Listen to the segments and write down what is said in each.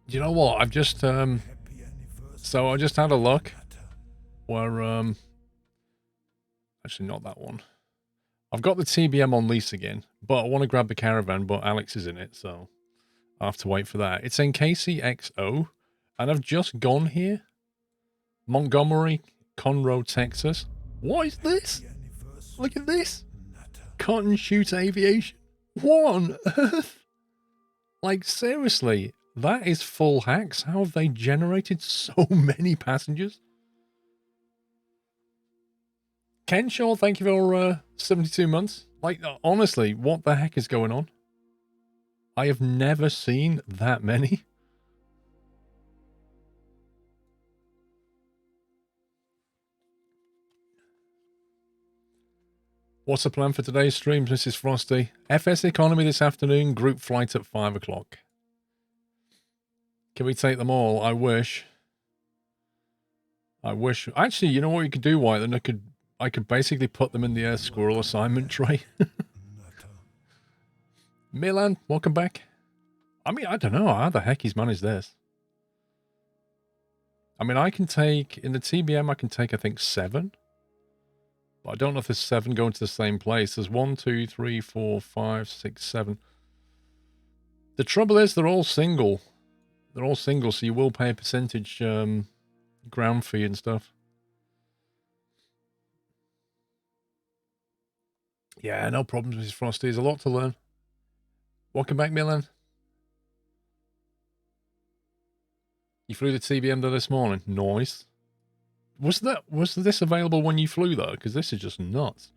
You know what? I've just so I just had a look where actually not that one. I've got the TBM on lease again, but I want to grab the caravan, but Alex is in it, so I have to wait for that. It's in KCXO, and I've just gone here. Montgomery, Conroe, Texas. What is this? Look at this. Cotton Shoot Aviation. What on earth? Like, seriously, that is full hacks. How have they generated so many passengers? Kenshaw, thank you for 72 months. Like, honestly, what the heck is going on? I have never seen that many. What's the plan for today's stream, Mrs. Frosty? FS Economy this afternoon, group flight at 5 o'clock. Can we take them all? I wish. I wish. Actually, you know what you could do, White? Then I could basically put them in the squirrel assignment tray. Milan, welcome back. I mean, I don't know how the heck he's managed this. I mean, I can take, in the TBM, I can take, I think, 7. But I don't know if there's 7 going to the same place. There's 1, 2, 3, 4, 5, 6, 7. The trouble is they're all single. They're all single, so you will pay a percentage ground fee and stuff. Yeah, no problems, Mrs. Frosty. There's a lot to learn. Welcome back, Milan. You flew the TBM there this morning. Nice. Was this available when you flew though? Because this is just nuts.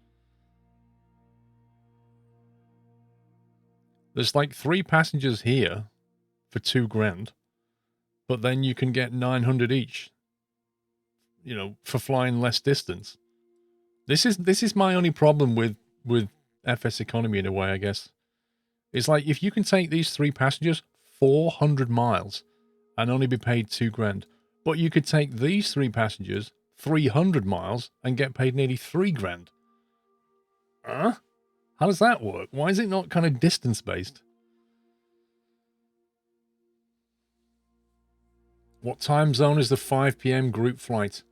There's like 3 passengers here for $2,000, but then you can get 900 each. You know, for flying less distance. This is my only problem with FS Economy in a way, I guess. It's like if you can take these 3 passengers 400 miles and only be paid $2,000, but you could take these 3 passengers 300 miles and get paid nearly $3,000. Huh? How does that work? Why is it not kind of distance based? What time zone is the 5 p.m. group flight?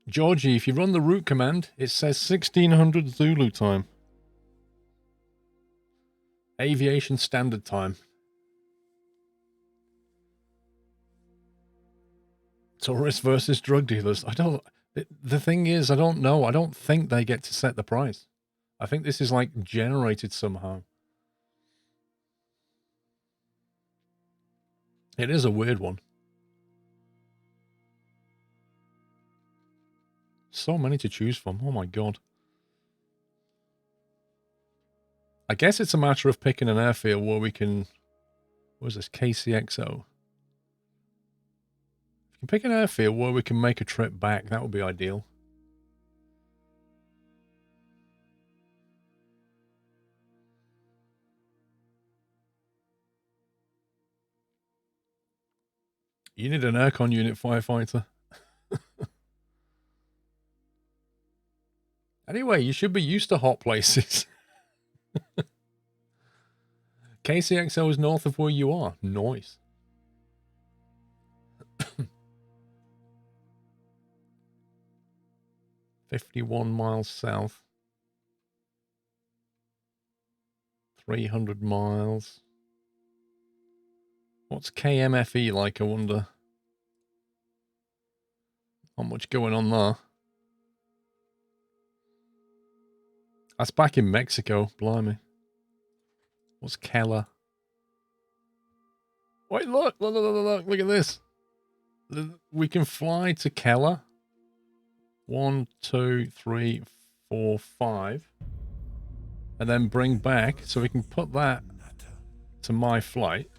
Georgie, if you run the route command, it says 1600 Zulu time. Aviation standard time. Tourists versus drug dealers. The thing is, I don't know. I don't think they get to set the price. I think this is like generated somehow. It is a weird one. So many to choose from. Oh my god. I guess it's a matter of picking an airfield where we can... What is this? KCXO. If you can pick an airfield where we can make a trip back, that would be ideal. You need an aircon unit, firefighter. Anyway, you should be used to hot places. KCXO is north of where you are. Nice. 51 miles south. 300 miles. What's KMFE like, I wonder? Not much going on there. That's back in Mexico, blimey. What's Keller? Wait, look at this. We can fly to Keller. 1, 2, 3, 4, 5. And then bring back, so we can put that to my flight.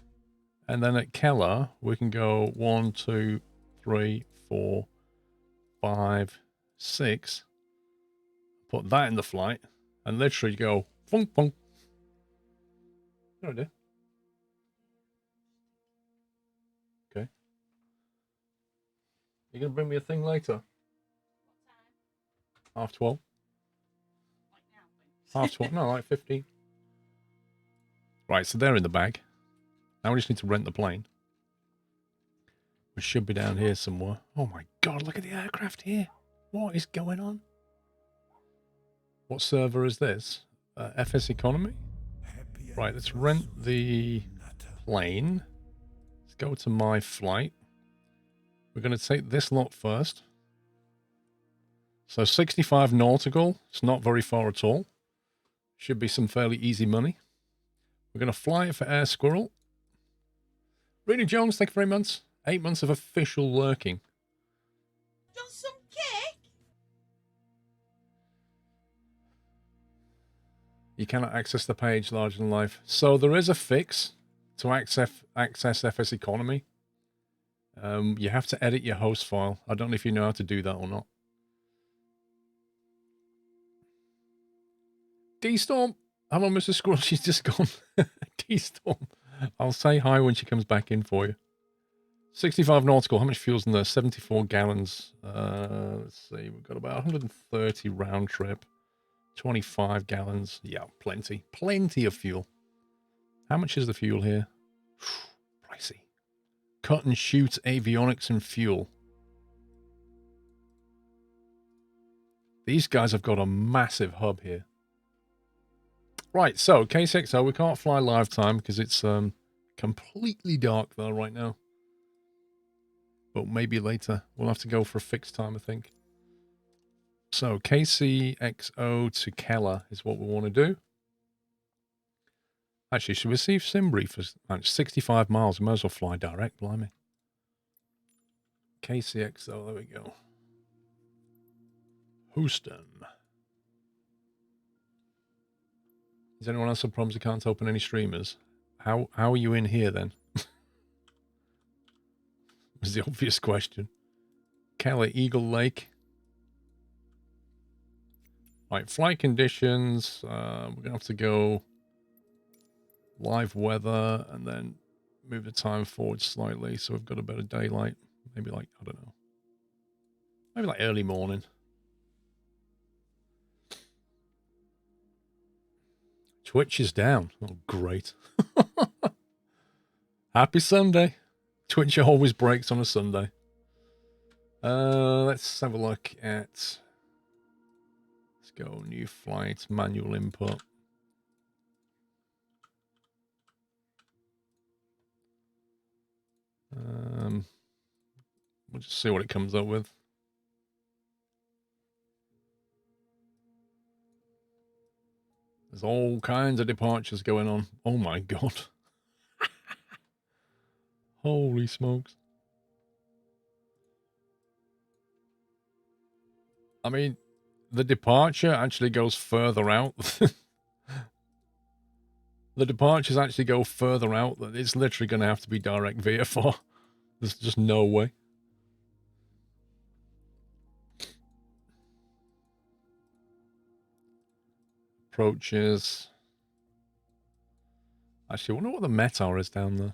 And then at Keller, we can go 1, 2, 3, 4, 5, 6. Put that in the flight. And literally go, funk, funk. No idea. Okay. You gonna bring me a thing later? 12:30. Half 12. No, like 15. Right, so they're in the bag. Now we just need to rent the plane. We should be down here somewhere. Oh my god, look at the aircraft here. What is going on? What server is this? FS Economy? Right, let's rent the plane. Let's go to my flight. We're going to take this lot first. So 65 nautical. It's not very far at all. Should be some fairly easy money. We're going to fly it for Air Squirrel. Rena Jones, thank you very much. 8 months of official working. Done some cake? You cannot access the page larger than life. So there is a fix to access FS Economy. You have to edit your host file. I don't know if you know how to do that or not. D-Storm. Hello, Mrs. Squirrel. She's just gone. D-Storm. I'll say hi when she comes back in for you. 65 nautical. How much fuel's in there? 74 gallons. Let's see. We've got about 130 round trip. 25 gallons. Yeah, plenty. Plenty of fuel. How much is the fuel here? Pricey. Cut and shoot avionics and fuel. These guys have got a massive hub here. Right, so K6O, we can't fly live time because it's completely dark there right now. But maybe later. We'll have to go for a fixed time, I think. So KCXO to Keller is what we want to do. Actually, should we see Simbri for 65 miles? We might as well fly direct, blimey. KCXO, there we go. Houston. Is anyone else have problems who can't open any streamers? How are you in here then? Was the obvious question. Keller, Eagle Lake. Right, flight conditions. We're going to have to go live weather and then move the time forward slightly so we've got a bit of daylight. Maybe like, I don't know. Maybe like early morning. Twitch is down. Oh, great. Happy Sunday. Twitch always breaks on a Sunday. Let's have a look at... Let's go new flight, manual input. We'll just see what it comes up with. There's all kinds of departures going on. Oh my god. Holy smokes. I mean, the departure actually goes further out. The departures actually go further out. It's literally going to have to be direct VFR. There's just no way. Approaches. Actually, I wonder what the METAR is down there.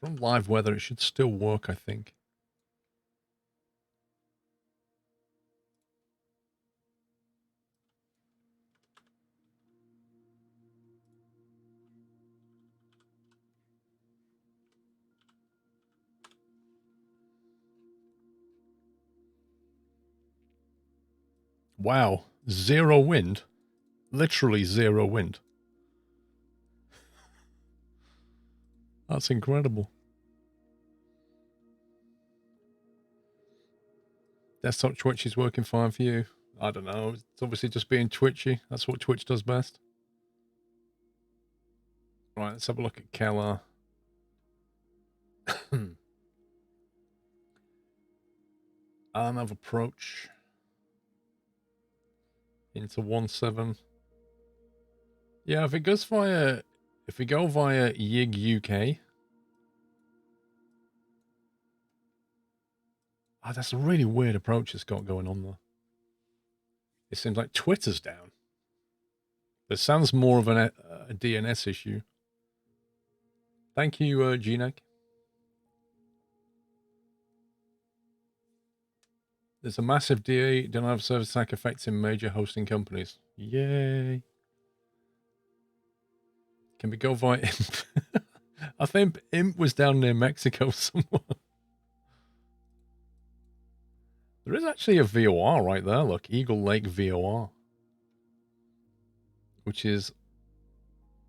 From live weather, it should still work, I think. Wow, zero wind. Literally zero wind. That's incredible. Desktop Twitch is working fine for you. I don't know. It's obviously just being twitchy. That's what Twitch does best. Right, let's have a look at Keller. Arm of approach. Into 1-7. Yeah, if it goes via... If we go via YIG UK... Oh, that's a really weird approach it's got going on there. It seems like Twitter's down. It sounds more of a DNS issue. Thank you, GNAG. There's a massive denial of service attack affecting major hosting companies. Yay. Can we go via Imp? I think Imp was down near Mexico somewhere. There is actually a VOR right there. Look, Eagle Lake VOR. Which is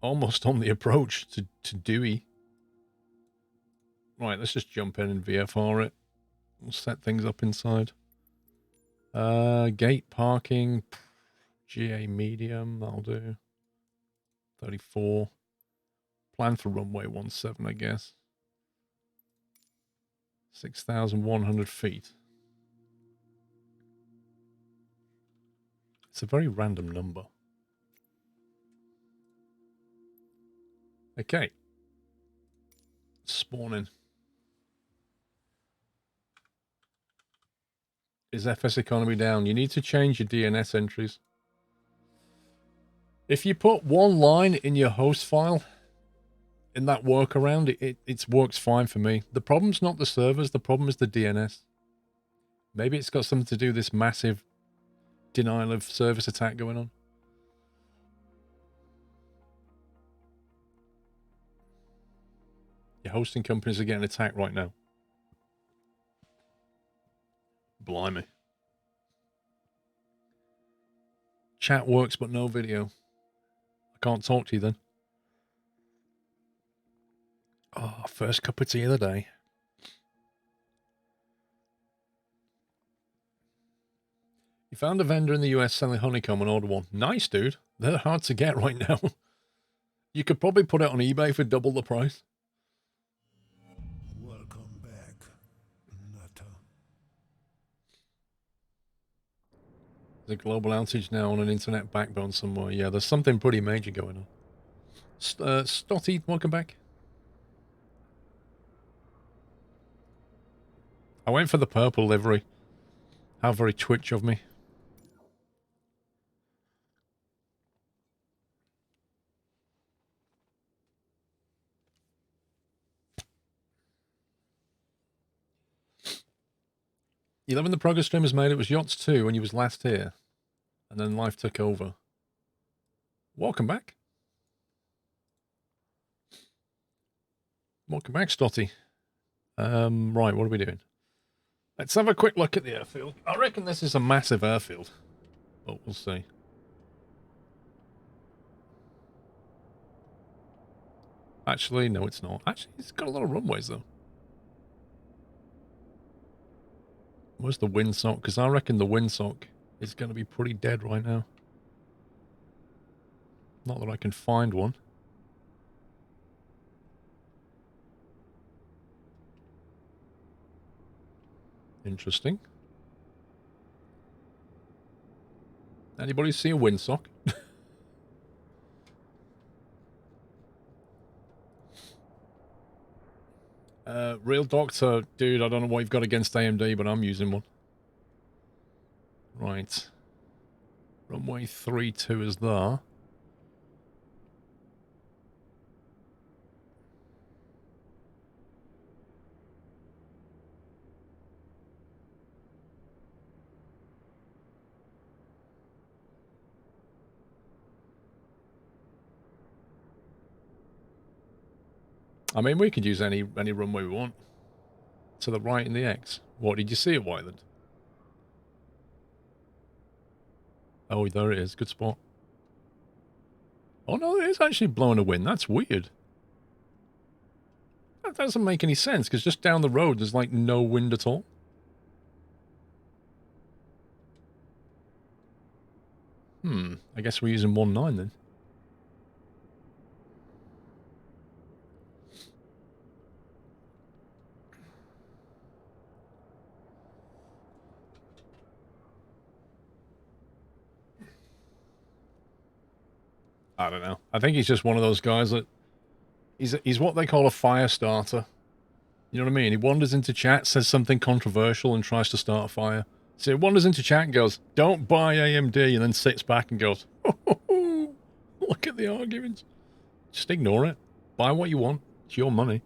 almost on the approach to Dewey. Right, let's just jump in and VFR it. We'll set things up inside. Gate parking. GA medium, that'll do. 34. Plan for runway 17, I guess. 6,100 feet. It's a very random number. Okay. Spawning. Is FS economy down? You need to change your DNS entries. If you put one line in your host file, in that workaround, it works fine for me. The problem's not the servers, the problem is the DNS. Maybe it's got something to do with this massive denial of service attack going on. Your hosting companies are getting attacked right now. Blimey. Chat works, but no video. I can't talk to you then. Oh, first cup of tea of the day. You found a vendor in the US selling honeycomb and order one. Nice, dude. They're hard to get right now. You could probably put it on eBay for double the price. Welcome back, Nutter. There's a global outage now on an internet backbone somewhere. Yeah, there's something pretty major going on. Stotty, welcome back. I went for the purple livery. How very Twitch of me. You live in the progress stream has made it was Yachts 2 when you was last here. And then life took over. Welcome back. Welcome back, Stotty. Right, what are we doing? Let's have a quick look at the airfield. I reckon this is a massive airfield. But we'll see. Actually, no, it's not. Actually, it's got a lot of runways, though. Where's the windsock? Because I reckon the windsock is going to be pretty dead right now. Not that I can find one. Interesting. Anybody see a windsock? Real Doctor, dude, I don't know what you've got against AMD, but I'm using one. Right. Runway 32 is there. I mean, we could use any runway we want. To the right in the X. What, did you see it, Wyland? Oh, there it is. Good spot. Oh, no, it is actually blowing a wind. That's weird. That doesn't make any sense, because just down the road, there's, like, no wind at all. I guess we're using 1.9 then. I don't know. I think he's just one of those guys that... He's what they call a fire starter. You know what I mean? He wanders into chat, says something controversial, and tries to start a fire. So he wanders into chat and goes, don't buy AMD, and then sits back and goes, oh, look at the arguments. Just ignore it. Buy what you want. It's your money.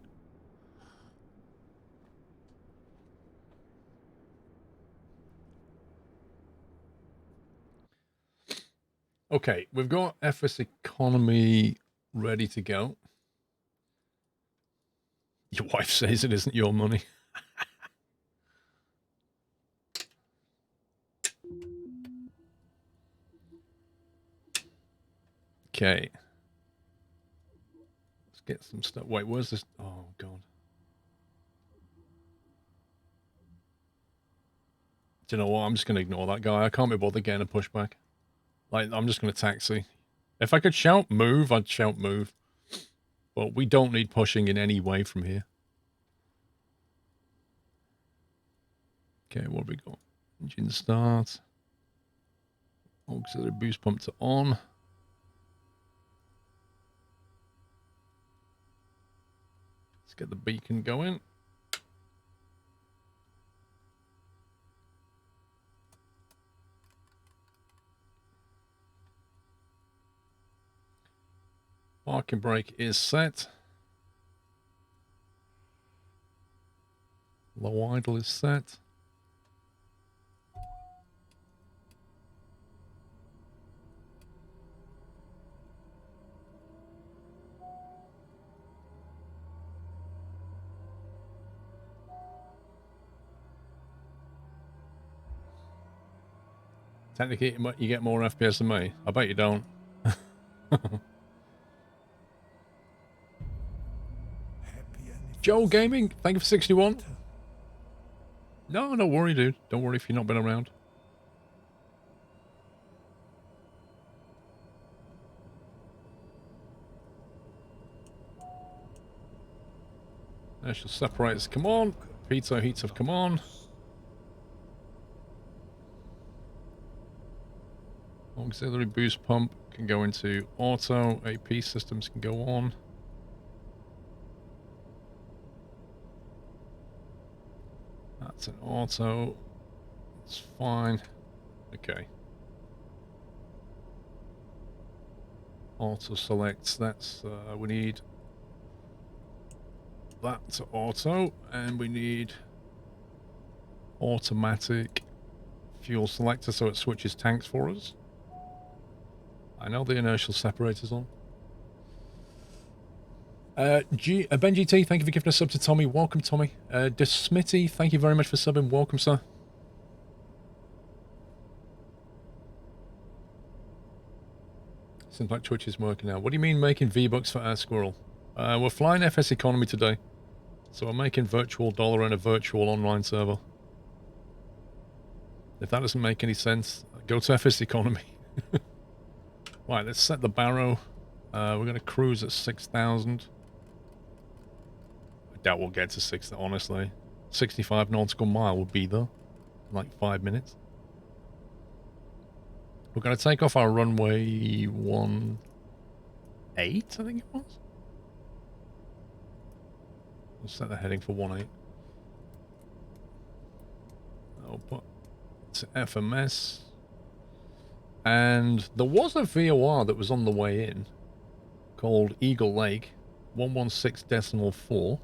Okay, we've got FS economy ready to go. Your wife says it isn't your money. Okay. Let's get some stuff. Wait, where's this? Oh, God. Do you know what? I'm just going to ignore that guy. I can't be bothered getting a pushback. Like, I'm just going to taxi. If I could shout move, I'd shout move. But we don't need pushing in any way from here. Okay, what have we got? Engine start. Auxiliary boost pump to on. Let's get the beacon going. Parking brake is set. Low idle is set. Technically, you get more FPS than me. I bet you don't. Joe Gaming, thank you for 61. No, don't worry, dude. Don't worry if you've not been around. Inertial separators, come on. Pitot heats have come on. Auxiliary boost pump can go into auto. AP systems can go on. That's an auto. It's fine. Okay. Auto selects. That's we need that to auto, and we need automatic fuel selector so it switches tanks for us. I know the inertial separator's on. Ben GT, thank you for giving a sub to Tommy. Welcome, Tommy. Desmitty, thank you very much for subbing. Welcome, sir. Seems like Twitch is working now. What do you mean making V-Bucks for our Squirrel? We're flying FS Economy today. So we're making virtual dollar and a virtual online server. If that doesn't make any sense, go to FS Economy. Right, let's set the barrow. We're going to cruise at 6,000. I doubt we'll get to 6, honestly. 65 nautical mile would be there. In like 5 minutes. We're going to take off our runway 18, I think it was. We'll set the heading for 18. I'll put to FMS. And there was a VOR that was on the way in called Eagle Lake 116.4.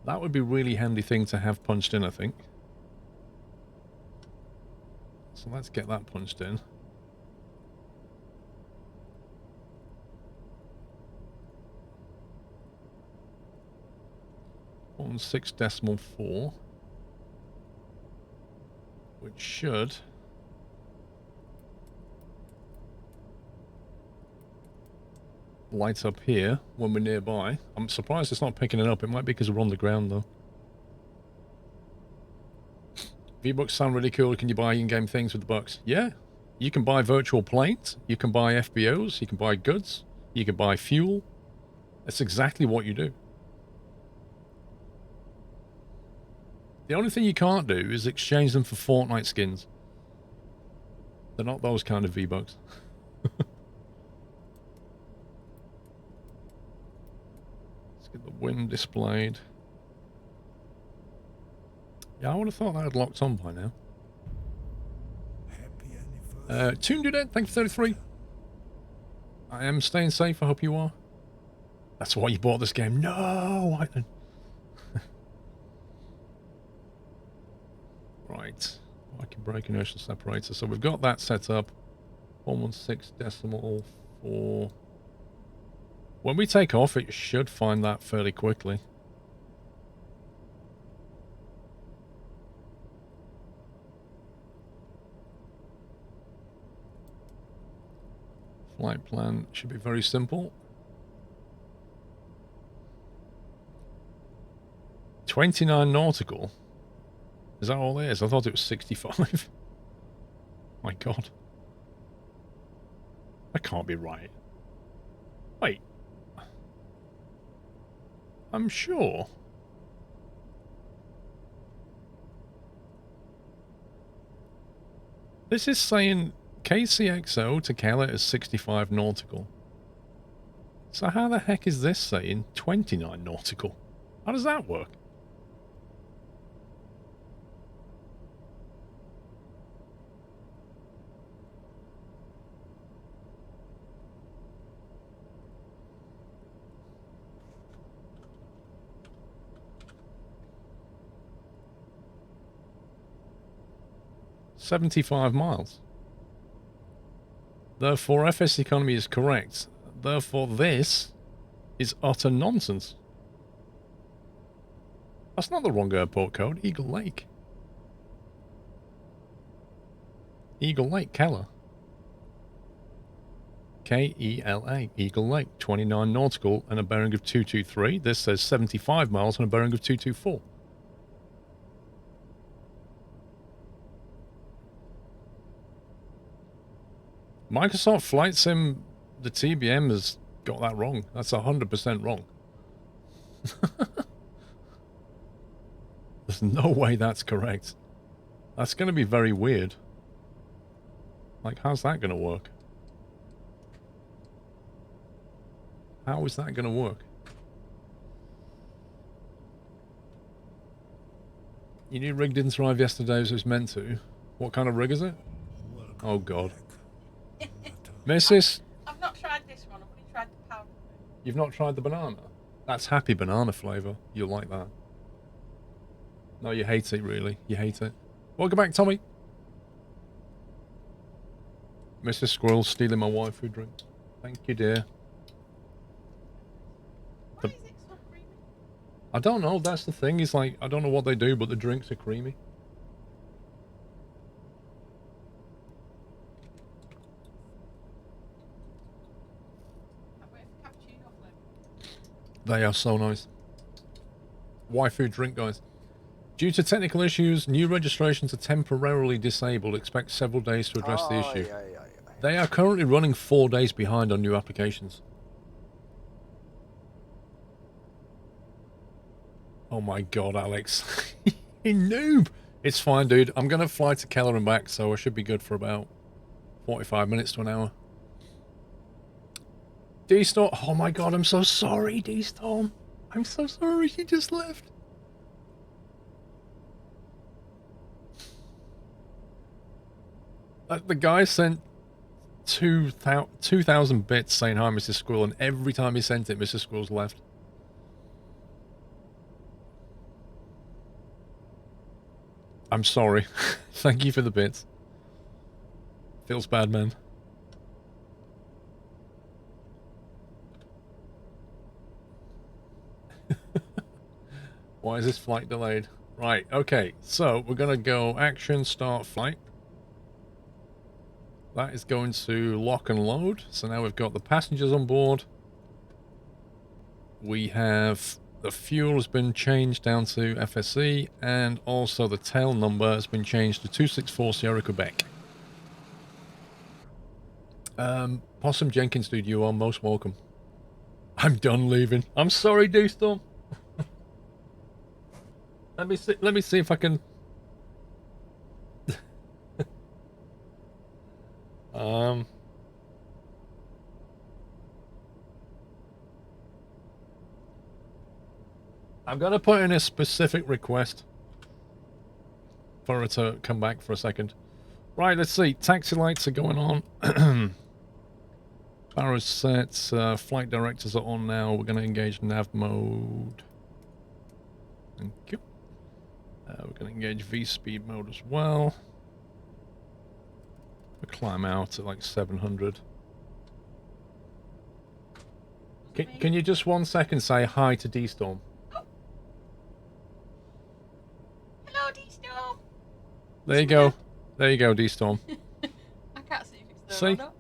That would be a really handy thing to have punched in, I think. So let's get that punched in. On 6.4, which should light up here when we're nearby. I'm surprised it's not picking it up. It might be because we're on the ground though. V-Bucks sound really cool. Can you buy in-game things with the bucks? Yeah, you can buy virtual planes, you can buy FBOs, you can buy goods, you can buy fuel. That's exactly what you do. The only thing you can't do is exchange them for Fortnite skins. They're not those kind of V-Bucks. Let's get the wind displayed. Yeah, I would have thought that had locked on by now. Toon Dudet, thank you for 33. I am staying safe, I hope you are. That's why you bought this game. No! Right. I can break inertial separator. So we've got that set up. 116.4. When we take off, it should find that fairly quickly. Flight plan should be very simple. 29 nautical? Is that all it is? I thought it was 65. My god. That can't be right. Wait. I'm sure. This is saying KCXO to Keller is 65 nautical. So how the heck is this saying 29 nautical? How does that work? $75 miles. Therefore, FS economy is correct. Therefore, this is utter nonsense. That's not the wrong airport code. Eagle Lake. Eagle Lake, Keller. K-E-L-A. Eagle Lake. 29 nautical and a bearing of 223. This says 75 miles and a bearing of 224. Microsoft Flight Sim, the TBM has got that wrong. That's 100% wrong. There's no way that's correct. That's going to be very weird. Like, how's that going to work? How is that going to work? Your new rig didn't arrive yesterday as it was meant to. What kind of rig is it? Oh, God. Mrs. I've not tried this one. I've only tried the powder. You've not tried the banana? That's happy banana flavour. You'll like that. No, you hate it, really. You hate it. Welcome back, Tommy. Mr. Squirrel stealing my waifu drink. Thank you, dear. Why is it so creamy? I don't know. That's the thing. It's like, I don't know what they do, but the drinks are creamy. They are so nice. Waifu drink, guys. Due to technical issues, new registrations are temporarily disabled. Expect several days to address the issue. They are currently running 4 days behind on new applications. Oh my god, Alex. You noob! It's fine, dude. I'm going to fly to Keller and back, so I should be good for about 45 minutes to an hour. D-Storm. Oh my god, I'm so sorry, D-Storm. I'm so sorry he just left. The guy sent 2,000 bits saying hi, Mrs. Squirrel, and every time he sent it, Mrs. Squirrel's left. I'm sorry. Thank you for the bits. Feels bad, man. Why is this flight delayed? Right, okay. So, we're going to go action, start flight. That is going to lock and load. So now we've got the passengers on board. We have the fuel has been changed down to FSE, and also the tail number has been changed to 264 Sierra Quebec. Possum Jenkins, dude, you are most welcome. I'm done leaving. I'm sorry, D-Storm. Let me see if I can. I'm gonna put in a specific request for her to come back for a second. Right, let's see. Taxi lights are going on. Barrow's set. Flight directors are on now. We're gonna engage nav mode. Thank you. We're gonna engage V-speed mode as well. We'll climb out at like 700. Can you just 1 second say hi to D-Storm? Oh. Hello, D-Storm. There you go. There you go, D-Storm. I can't see if it's See? there or not.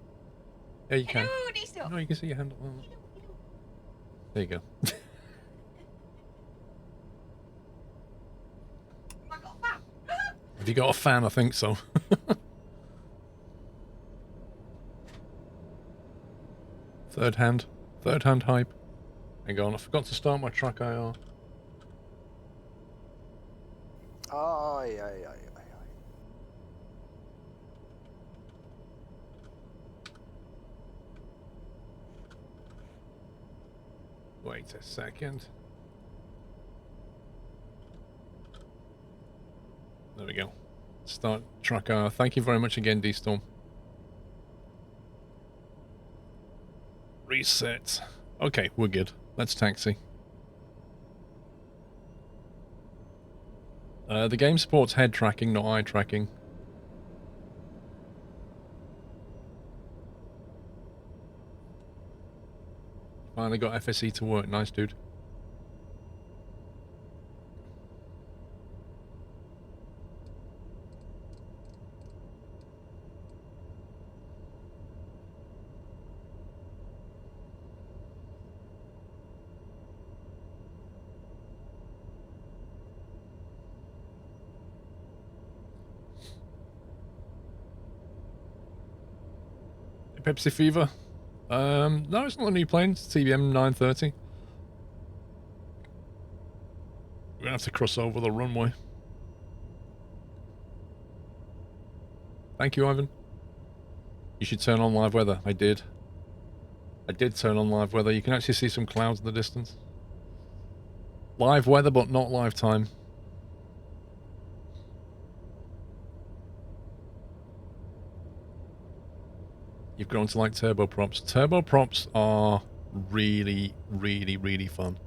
Yeah, you can. Hello, D-Storm. No, you can see your hand. Hello, hello. There you go. I got a fan. Have you got a fan? I think so. Third hand hype. Hang on, I forgot to start my track IR. Aye, aye, aye, aye, aye. Wait a second. There we go. Start track IR. Thank you very much again, D-Storm. Reset. Okay, we're good. Let's taxi. The game supports head tracking, not eye tracking. Finally got FSE to work. Nice, dude. Pepsi Fever. No, it's not a new plane. It's TBM 930. We're gonna have to cross over the runway. Thank you, Ivan. You should turn on live weather. I did. I did turn on live weather. You can actually see some clouds in the distance. Live weather, but not live time. You've grown to like turboprops. Turboprops are really, really, really fun.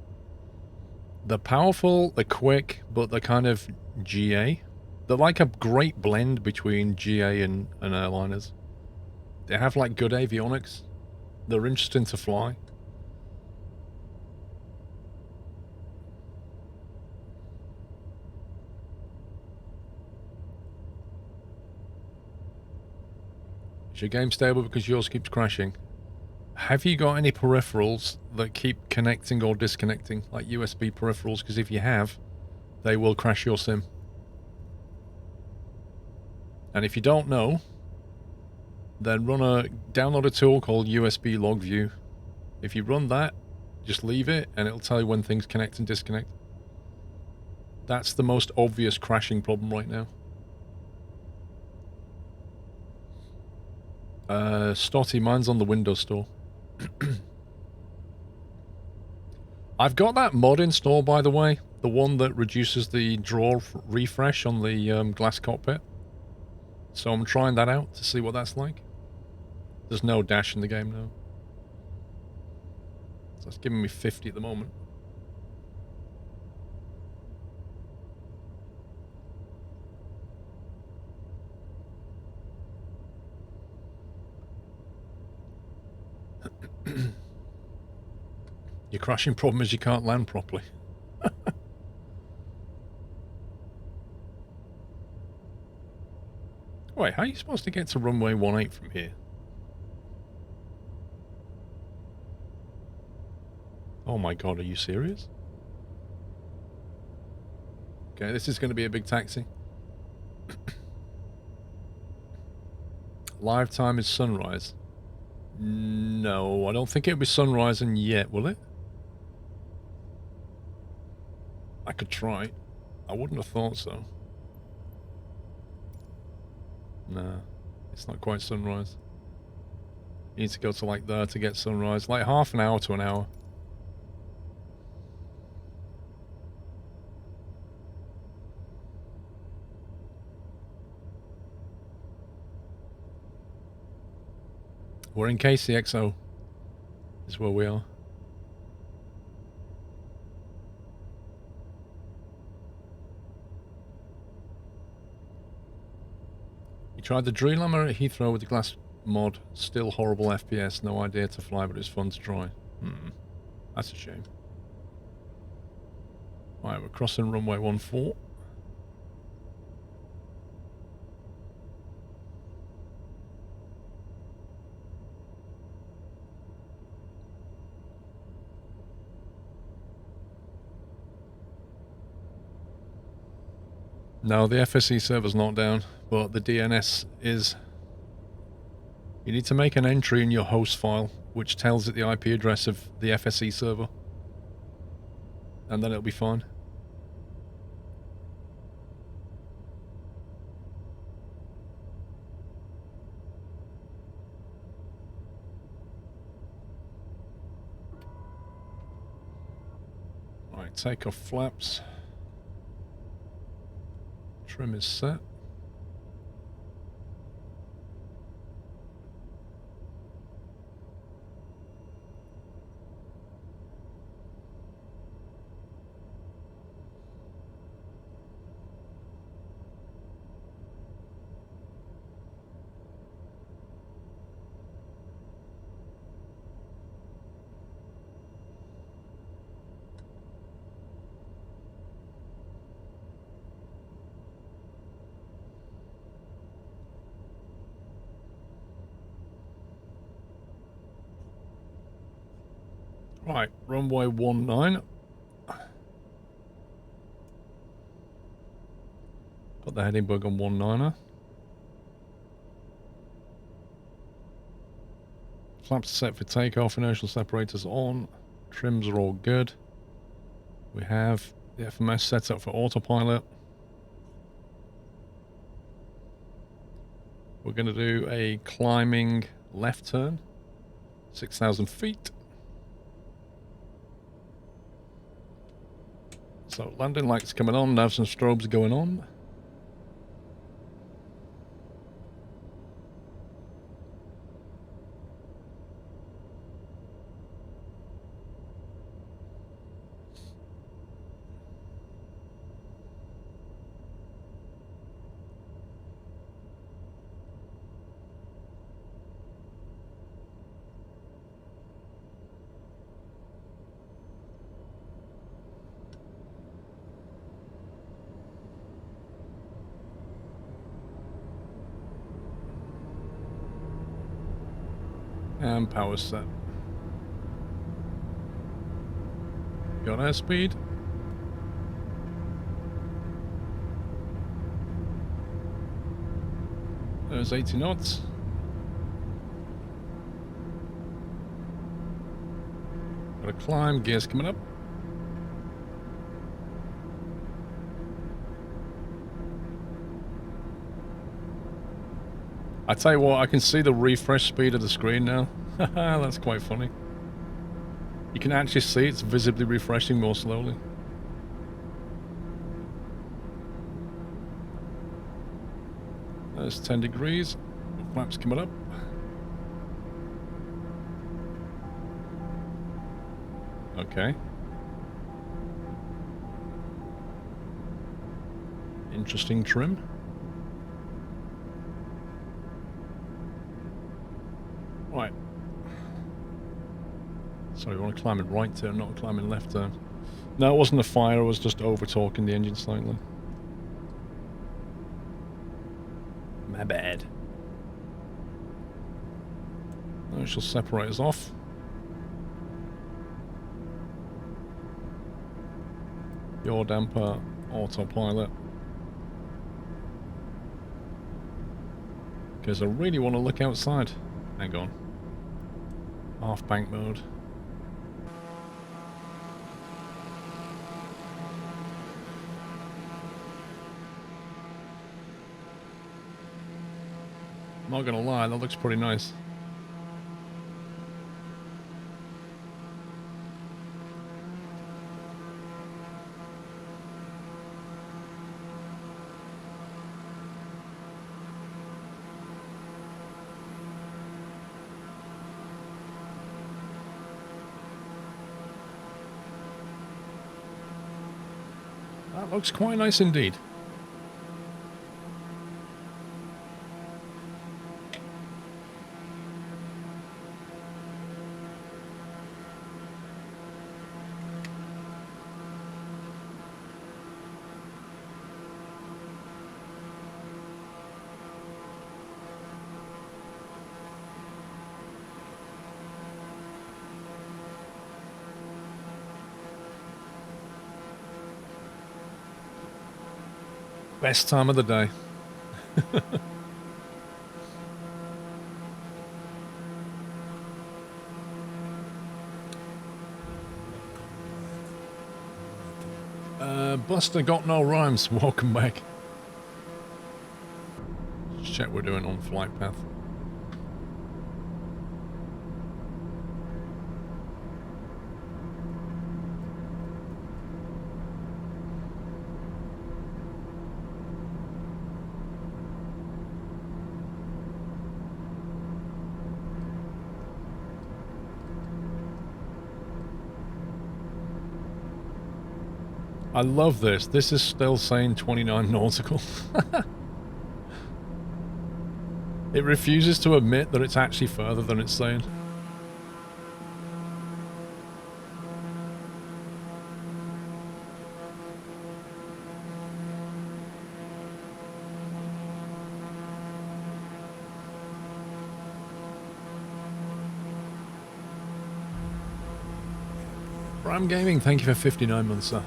They're powerful, they're quick, but they're kind of GA. They're like a great blend between GA and airliners. They have like good avionics. They're interesting to fly. Is your game stable because yours keeps crashing? Have you got any peripherals that keep connecting or disconnecting, like USB peripherals? Because if you have, they will crash your sim. And if you don't know, then download a tool called USB Log View. If you run that, just leave it and it'll tell you when things connect and disconnect. That's the most obvious crashing problem right now. Stotty, mine's on the Windows Store. I've got that mod installed, by the way. The one that reduces the draw refresh on the glass cockpit. So I'm trying that out to see what that's like. There's no dash in the game now. So it's giving me 50 at the moment. Your crashing problem is you can't land properly. Wait, how are you supposed to get to runway 18 from here? Oh my god, are you serious? Okay, this is going to be a big taxi. Live time is sunrise. No, I don't think it'll be sunrising yet, will it? I could try. I wouldn't have thought so. Nah, it's not quite sunrise. You need to go to like there to get sunrise. Like half an hour to an hour. We're in KCXO. Is where we are. You tried the Dreamliner at Heathrow with the glass mod. Still horrible FPS. No idea to fly, but it's fun to try. That's a shame. Right, we're crossing runway 14. No, the FSE server's not down, but the DNS is. You need to make an entry in your host file, which tells it the IP address of the FSE server. And then it'll be fine. Right, take off flaps. Trim is set. Right, runway 19. Got the heading bug on 19er. Flaps are set for takeoff, inertial separators on. Trims are all good. We have the FMS set up for autopilot. We're going to do a climbing left turn. 6,000 feet. So landing lights coming on, navs and strobes going on. And power set. Got airspeed. There's 80 knots. Got a climb, gears coming up. I tell you what, I can see the refresh speed of the screen now. That's quite funny. You can actually see it's visibly refreshing more slowly. There's 10 degrees. Flaps coming up. Okay. Interesting trim. Right. Sorry, we want to climb in right turn, not climb in left turn. No, it wasn't a fire, I was just over-torquing the engine slightly. My bad. Inertial separators off. Yaw damper, autopilot. Because I really want to look outside. Hang on. Half bank mode. Not gonna lie, that looks pretty nice. That looks quite nice indeed. Best time of the day. Buster got no rhymes. Welcome back. Let's check we're doing on flight path. I love this. This is still saying 29 nautical. It refuses to admit that it's actually further than it's saying. Ram Gaming, thank you for 59 months, sir.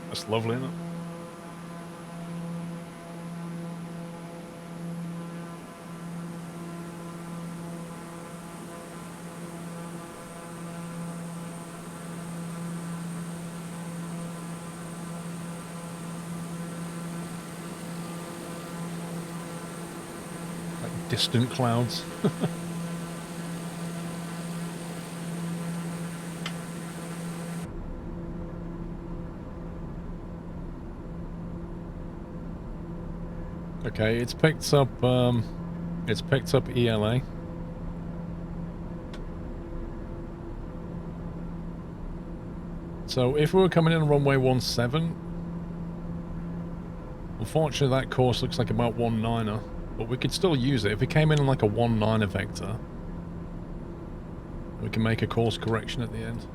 That's lovely, isn't it? Like distant clouds. Okay, it's picked up ELA. So if we were coming in on runway 17, unfortunately that course looks like about 19er, but we could still use it. If we came in on like a 19er vector, we can make a course correction at the end.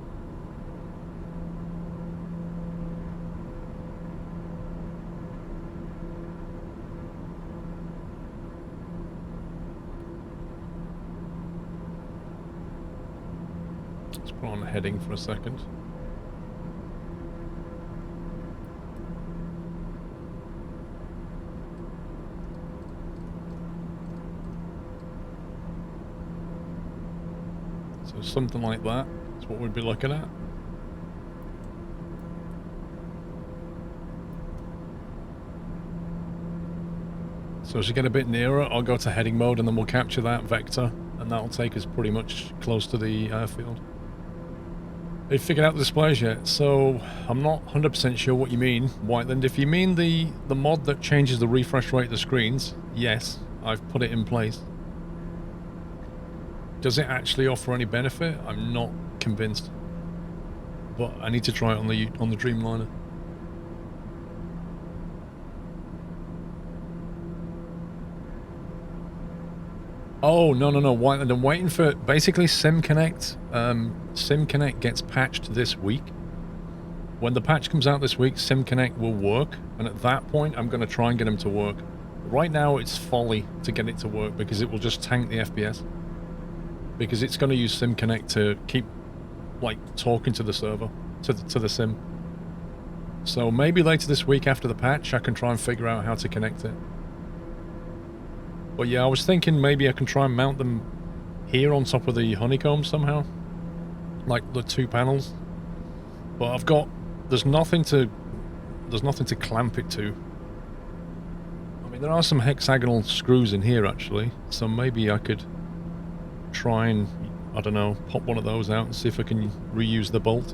Put on heading for a second. So something like that is what we'd be looking at. So as we get a bit nearer, I'll go to heading mode and then we'll capture that vector, and that'll take us pretty much close to the airfield. They figured out the displays yet, so I'm not 100% sure what you mean, Whiteland. If you mean the mod that changes the refresh rate of the screens, yes, I've put it in place. Does it actually offer any benefit? I'm not convinced, but I need to try it on the Dreamliner. Oh, no, Whiteland, I'm waiting for... Basically, SimConnect gets patched this week. When the patch comes out this week, SimConnect will work, and at that point, I'm going to try and get them to work. Right now, it's folly to get it to work, because it will just tank the FPS. Because it's going to use SimConnect to keep, like, talking to the server, to the sim. So maybe later this week after the patch, I can try and figure out how to connect it. But yeah, I was thinking maybe I can try and mount them here on top of the honeycomb somehow. Like the two panels. But I've got... There's nothing to clamp it to. I mean, there are some hexagonal screws in here actually. So maybe I could try and, I don't know, pop one of those out and see if I can reuse the bolt.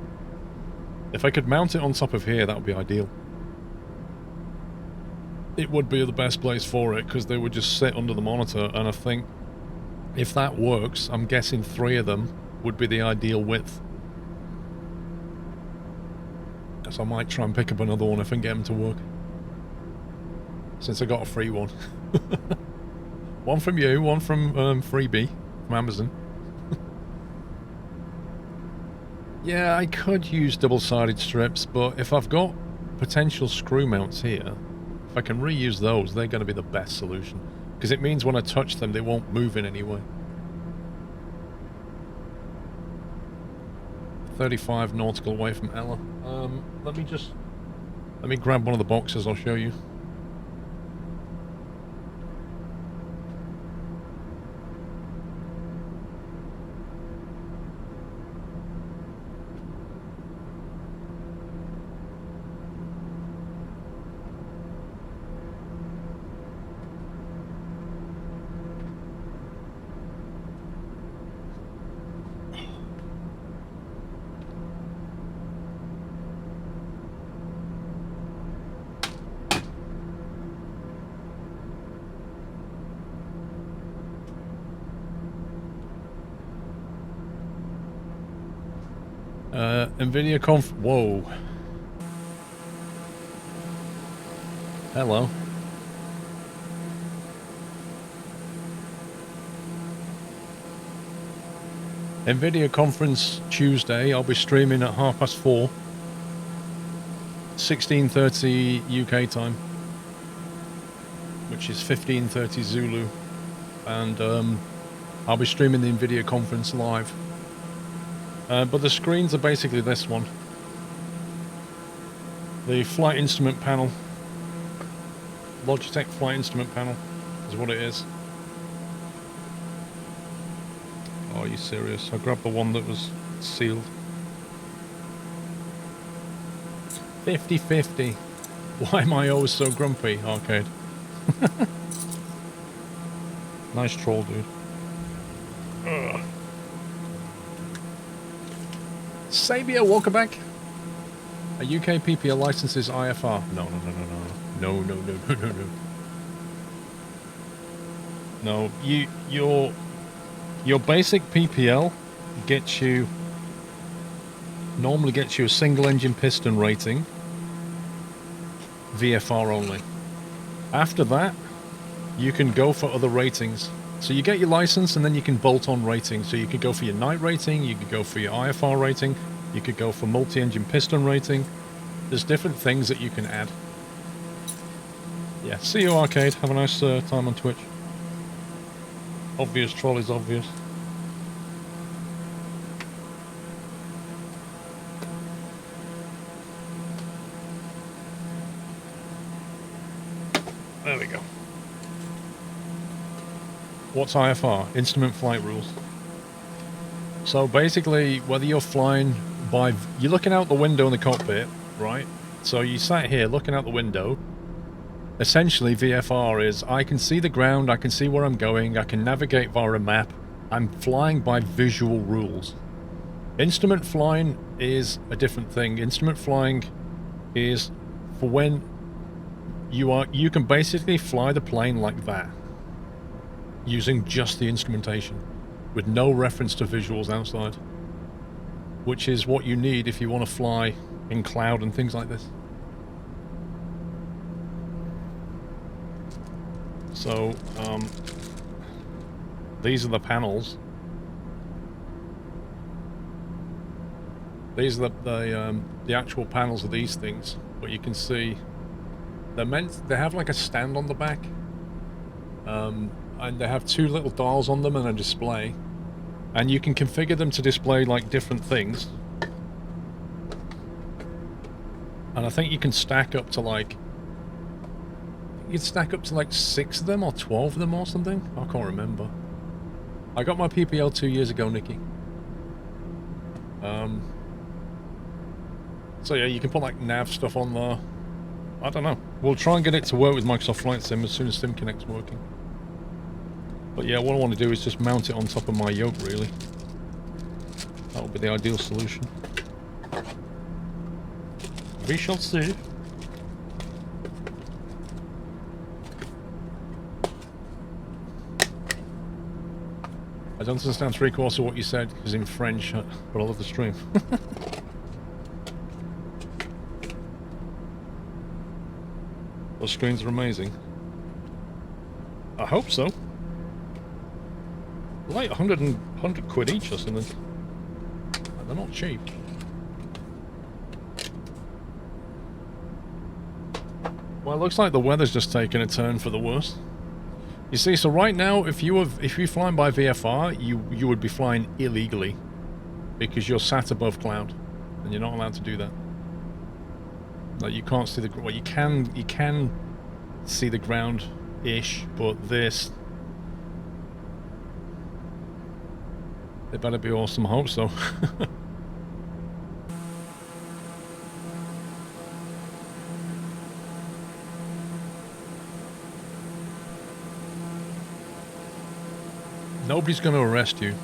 If I could mount it on top of here, that would be ideal. It would be the best place for it, because they would just sit under the monitor, and I think if that works, I'm guessing 3 of them would be the ideal width. So I might try and pick up another one if I can get them to work. Since I got a free one. One from you, one from Freebie, from Amazon. Yeah, I could use double-sided strips, but if I've got potential screw mounts here If I can reuse those, they're going to be the best solution. Because it means when I touch them, they won't move in any way. 35 nautical away from Ella. Let me grab one of the boxes, I'll show you. NVIDIA Whoa. Hello. NVIDIA conference Tuesday. I'll be streaming at 4:30, 16:30 UK time, which is 15:30 Zulu, and I'll be streaming the NVIDIA conference live. But the screens are basically this one. The flight instrument panel. Logitech flight instrument panel is what it is. Oh, are you serious? I grabbed the one that was sealed. 50-50. Why am I always so grumpy, Arcade? Nice troll, dude. Ugh. Sabia, welcome back. A UK PPL licenses IFR. No. No, your basic PPL normally gets you a single engine piston rating, VFR only. After that, you can go for other ratings. So you get your license and then you can bolt on ratings. So you could go for your night rating, you could go for your IFR rating, you could go for multi-engine piston rating. There's different things that you can add. Yeah, see you, Arcade. Have a nice time on Twitch. Obvious troll is obvious. There we go. What's IFR? Instrument flight rules. So basically, whether you're flying by... You're looking out the window in the cockpit, right? So you sat here looking out the window. Essentially, VFR is, I can see the ground, I can see where I'm going, I can navigate via a map. I'm flying by visual rules. Instrument flying is a different thing. Instrument flying is for when you can basically fly the plane like that, using just the instrumentation, with no reference to visuals outside, which is what you need if you want to fly in cloud and things like this. So, these are the panels. These are the actual panels of these things, but you can see they have like a stand on the back, and they have two little dials on them and a display, and you can configure them to display like different things. And I think you can stack up to like 6 of them or 12 of them or something. I can't remember. I got my PPL 2 years ago, Nikki. So yeah, you can put like nav stuff on there. I don't know. We'll try and get it to work with Microsoft Flight Sim as soon as SimConnect's working. But yeah, what I want to do is just mount it on top of my yoke, really. That would be the ideal solution. We shall see. I don't understand 3/4 of what you said, because in French, but I love the stream. Those screens are amazing. I hope so. They're like 100 quid each or something. And they're not cheap. Well, it looks like the weather's just taken a turn for the worse. You see, so right now, if you're flying by VFR, you would be flying illegally because you're sat above cloud, and you're not allowed to do that. Like, you can't see the... Well, you can see the ground-ish, but this... They better be awesome, I hope so. Nobody's going to arrest you.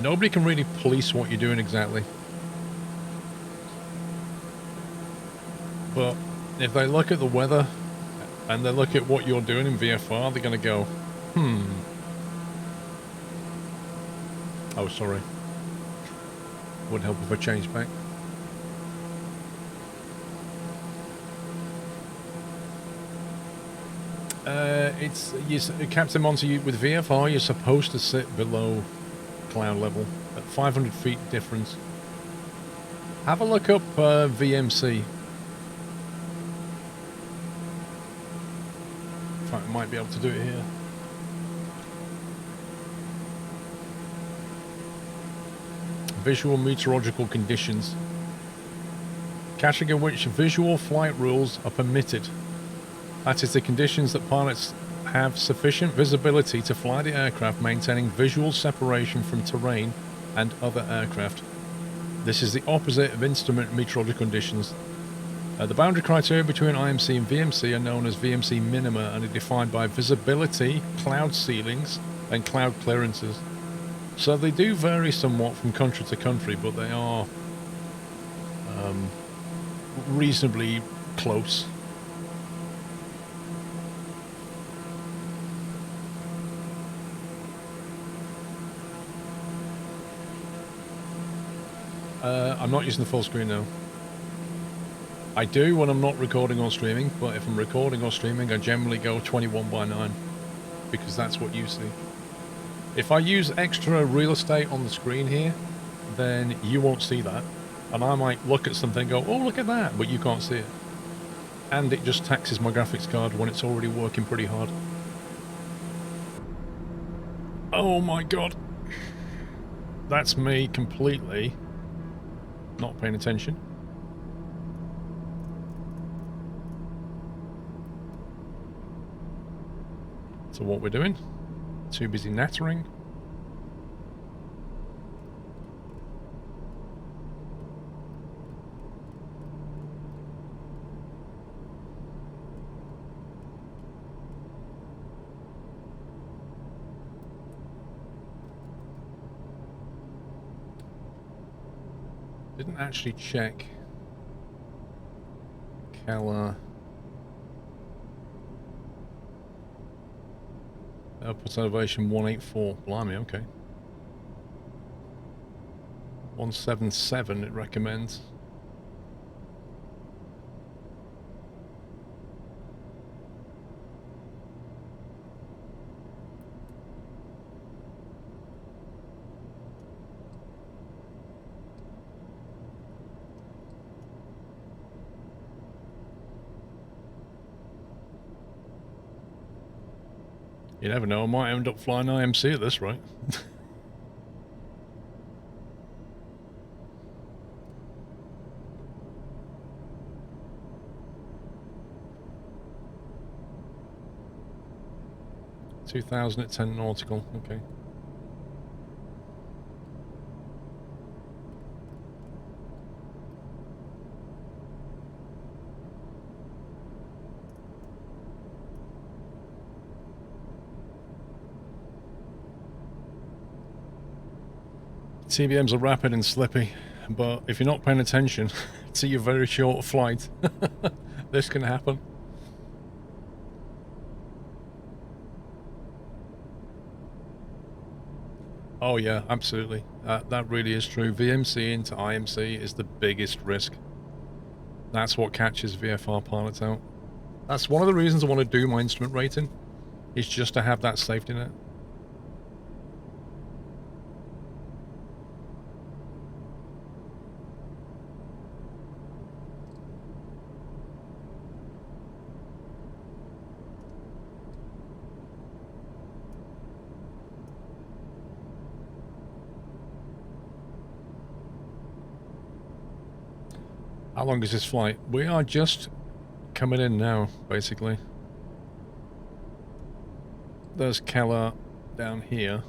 Nobody can really police what you're doing exactly. But if they look at the weather and they look at what you're doing in VFR, they're going to go, Oh, sorry. Would help if I changed back. Captain Monty, with VFR, you're supposed to sit below cloud level at 500 feet difference. Have a look up VMC. In fact, I might be able to do it here. Visual meteorological conditions. Catching in which visual flight rules are permitted. That is the conditions that pilots have sufficient visibility to fly the aircraft, maintaining visual separation from terrain and other aircraft. This is the opposite of instrument meteorological conditions. The boundary criteria between IMC and VMC are known as VMC minima and are defined by visibility, cloud ceilings, and cloud clearances. So they do vary somewhat from country to country, but they are reasonably close. I'm not using the full screen now. I do when I'm not recording or streaming, but if I'm recording or streaming, I generally go 21:9 because that's what you see. If I use extra real estate on the screen here, then you won't see that. And I might look at something and go, oh, look at that, but you can't see it. And it just taxes my graphics card when it's already working pretty hard. Oh my god. That's me completely not paying attention. So what we're doing? Too busy nattering. Didn't actually check Keller. Output elevation 184. Blimey, okay. 177 it recommends. You never know, I might end up flying IMC at this rate. $2,000 at 10 nautical, okay. TBMs are rapid and slippy, but if you're not paying attention to your very short flight, this can happen. Oh yeah, absolutely. That really is true. VMC into IMC is the biggest risk. That's what catches VFR pilots out. That's one of the reasons I want to do my instrument rating, is just to have that safety net. How long is this flight? We are just coming in now, basically. There's Keller down here.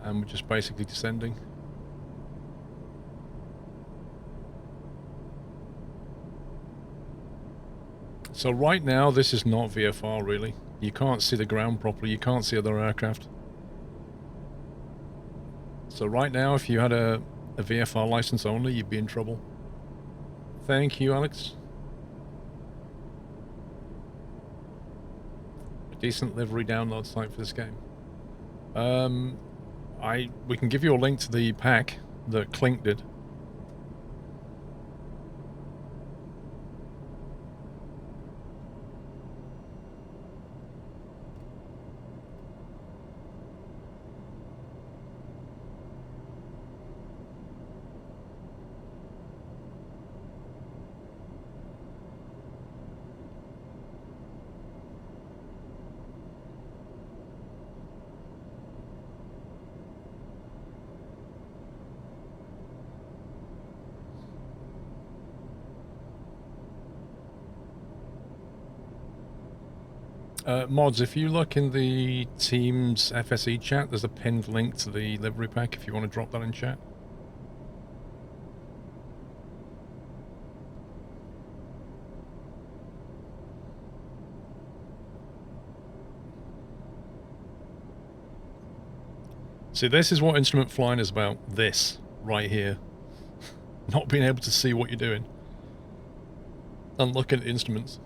And we're just basically descending. So right now, this is not VFR, really. You can't see the ground properly. You can't see other aircraft. So right now, if you had a VFR license only, you'd be in trouble. Thank you, Alex. A decent livery download site for this game. We can give you a link to the pack that Clink did. Mods, if you look in the Teams FSE chat, there's a pinned link to the livery pack if you want to drop that in chat. See, this is what instrument flying is about. This, right here. Not being able to see what you're doing. And look at instruments.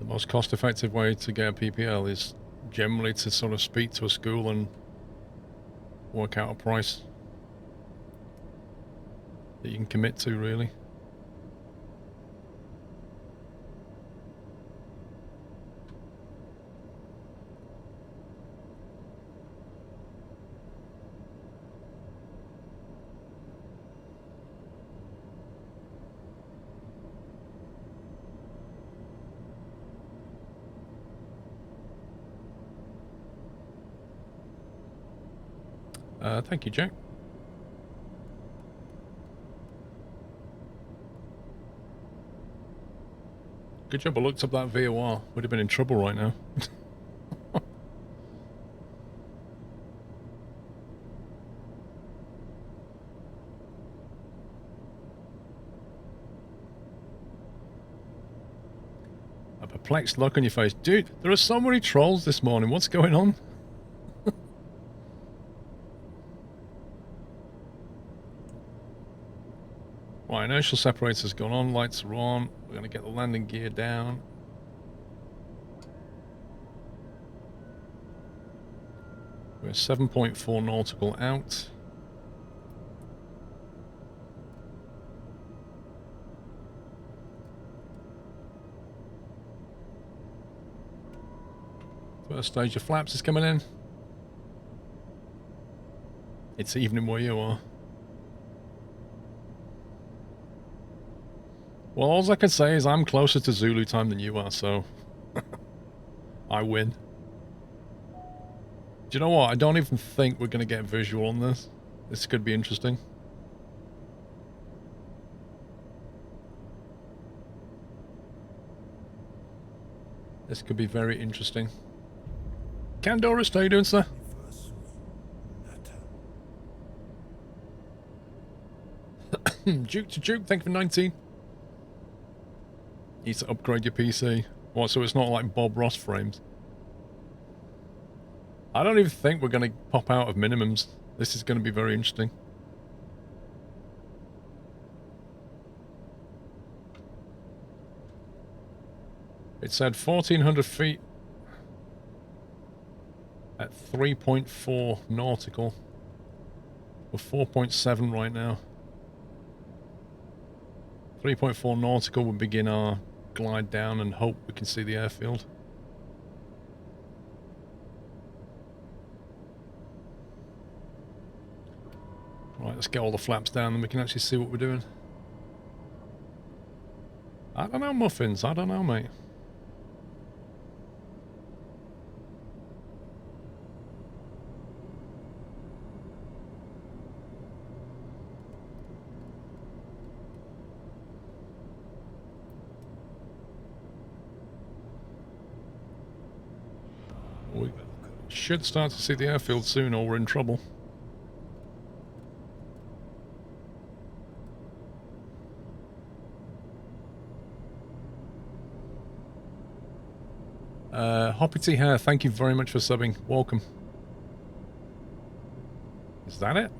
Most cost-effective way to get a PPL is generally to sort of speak to a school and work out a price that you can commit to, really. Thank you, Jack. Good job I looked up that VOR. Would have been in trouble right now. A perplexed look on your face. Dude, there are so many trolls this morning. What's going on? Right, inertial separator's gone on, lights are on. We're going to get the landing gear down. We're 7.4 nautical out. First stage of flaps is coming in. It's evening where you are. Well, all I can say is I'm closer to Zulu time than you are, so I win. Do you know what? I don't even think we're going to get visual on this. This could be interesting. This could be very interesting. Candoris, how you doing, sir? Duke to Duke, thank you for 19. Need to upgrade your PC. What, so it's not like Bob Ross frames? I don't even think we're going to pop out of minimums. This is going to be very interesting. It said 1,400 feet at 3.4 nautical. We're 4.7 right now. 3.4 nautical will begin our glide down and hope we can see the airfield. Right, let's get all the flaps down and we can actually see what we're doing. I don't know, Muffins. I don't know, mate. We should start to see the airfield soon or we're in trouble. Hoppity Hair, thank you very much for subbing. Welcome. Is that it?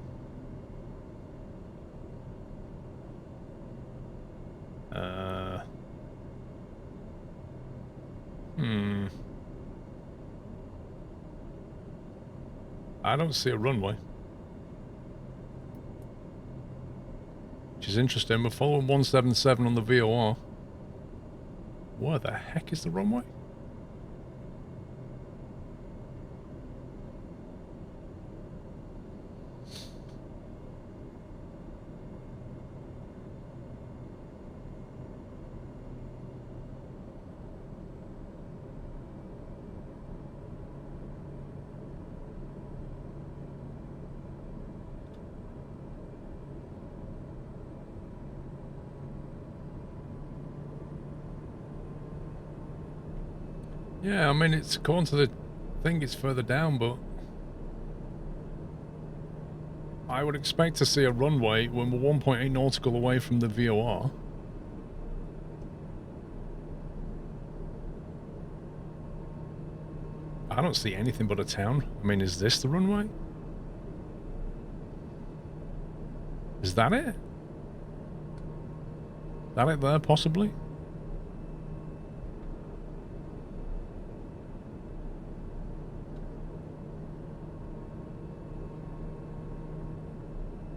I don't see a runway. Which is interesting. We're following 177 on the VOR. Where the heck is the runway? Yeah, I mean, it's according to the thing, it's further down, but I would expect to see a runway when we're 1.8 nautical away from the VOR. I don't see anything but a town. I mean, is this the runway? Is that it? That it there, possibly?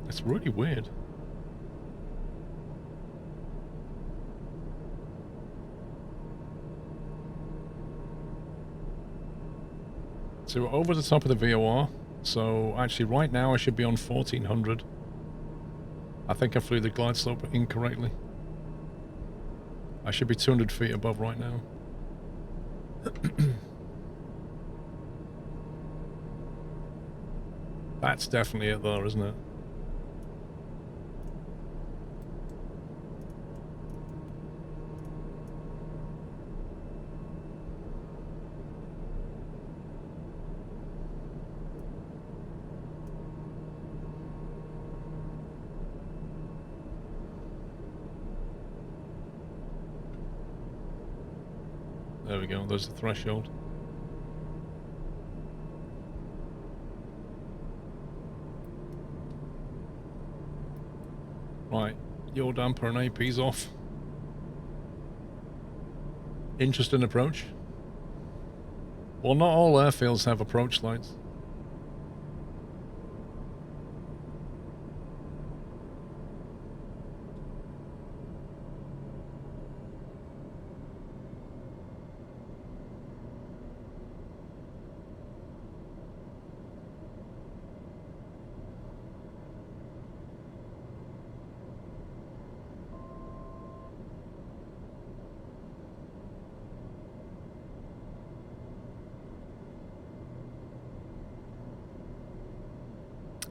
It's really weird. So we're over the top of the VOR. So actually right now I should be on 1400. I think I flew the glide slope incorrectly. I should be 200 feet above right now. That's definitely it there, isn't it? There we go, there's the threshold. Right, yaw damper and AP's off. Interesting approach. Well, not all airfields have approach lights.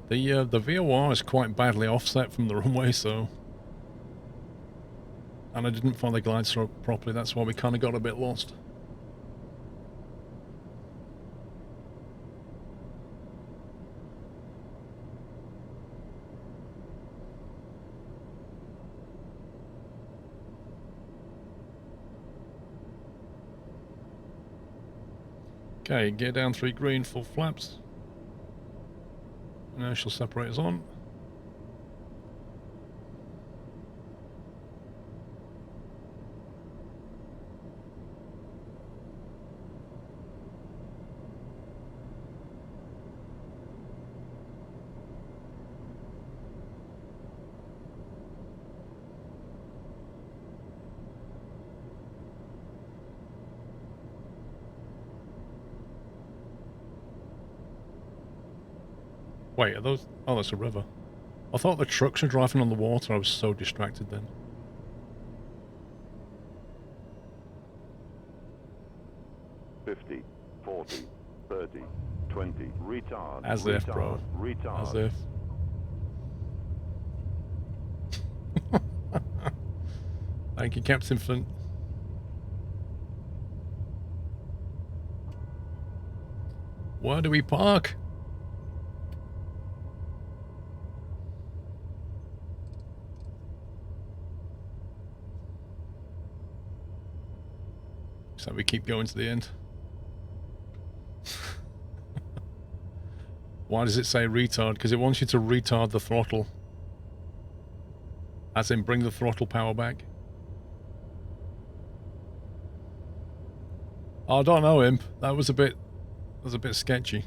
The VOR is quite badly offset from the runway, so... And I didn't find the glide slope properly, that's why we kind of got a bit lost. Okay, gear down 3 green, full flaps. Inertial separators on. Wait, are those... Oh, that's a river. I thought the trucks were driving on the water. I was so distracted then. $50, $40, $30, $20, retard, As retard, if, bro. retard. As if. Thank you, Captain Flint. Where do we park? So we keep going to the end. Why does it say retard? Because it wants you to retard the throttle. As in bring the throttle power back. Oh, I don't know, Imp. That was a bit sketchy.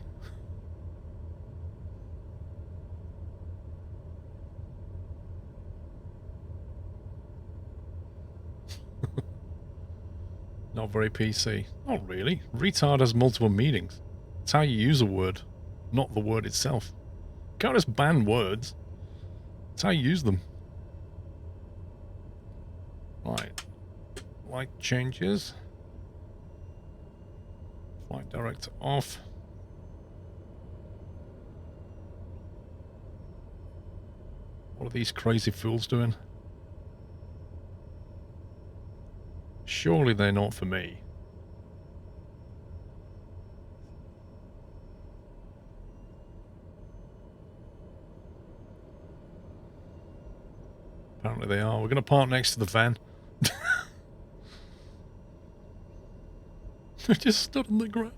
Not very PC. Not really. Retard has multiple meanings. It's how you use a word, not the word itself. You can't just ban words. It's how you use them. Right. Light changes. Flight director off. What are these crazy fools doing? Surely they're not for me. Apparently they are. We're going to park next to the van. I just stood in the grass.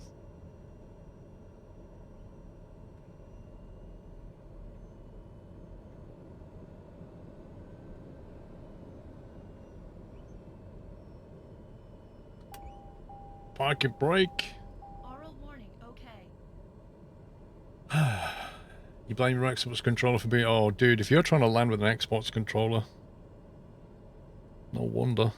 Parking brake. Oral warning, okay. You blame your Xbox controller for being... Oh, dude, if you're trying to land with an Xbox controller... No wonder.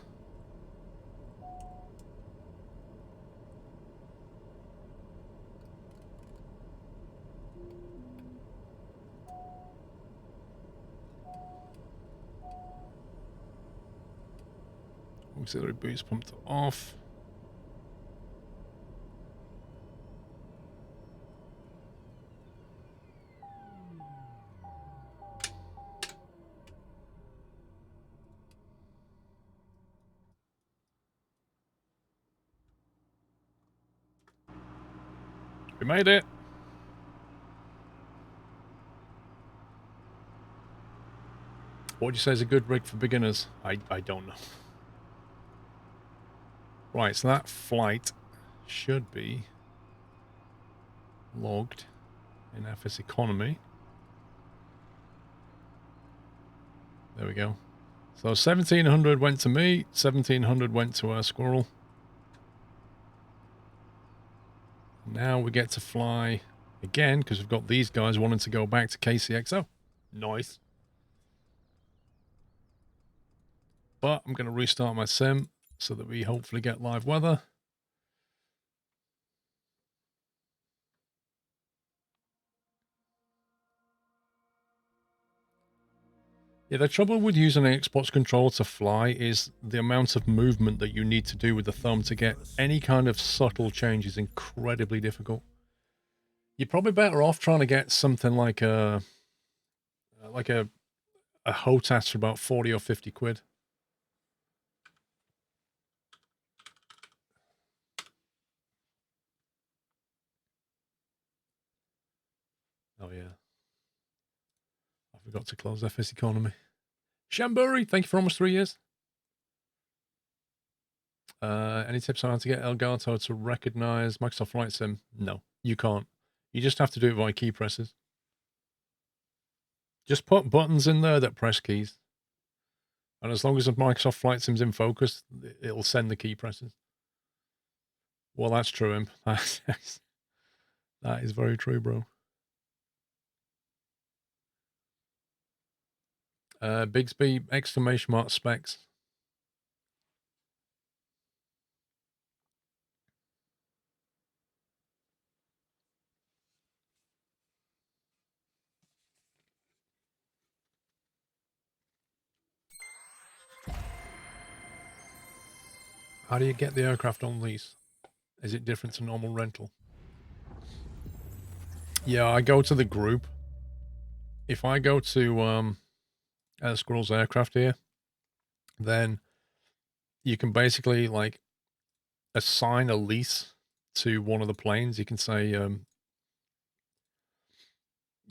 Auxiliary boost pumped off. We made it. What would you say is a good rig for beginners? I don't know. Right, so that flight should be logged in FS Economy. There we go. So 1700 went to me, 1700 went to Squirrel. Now we get to fly again because we've got these guys wanting to go back to KCXO. Nice. But I'm going to restart my sim so that we hopefully get live weather. Yeah, the trouble with using an Xbox controller to fly is the amount of movement that you need to do with the thumb to get any kind of subtle change is incredibly difficult. You're probably better off trying to get something like a HOTAS for about 40 or 50 quid. Oh yeah. I forgot to close FS Economy. Shamburi, thank you for almost 3 years. Any tips on how to get Elgato to recognize Microsoft Flight Sim? No, you can't. You just have to do it via key presses. Just put buttons in there that press keys. And as long as the Microsoft Flight Sim's in focus, it'll send the key presses. Well, that's true, Imp. That is very true, bro. Bigsby, exclamation mark specs. How do you get the aircraft on lease? Is it different to normal rental? Yeah, I go to the group. If I go to Squirrel's aircraft here, then you can basically like assign a lease to one of the planes. You can say you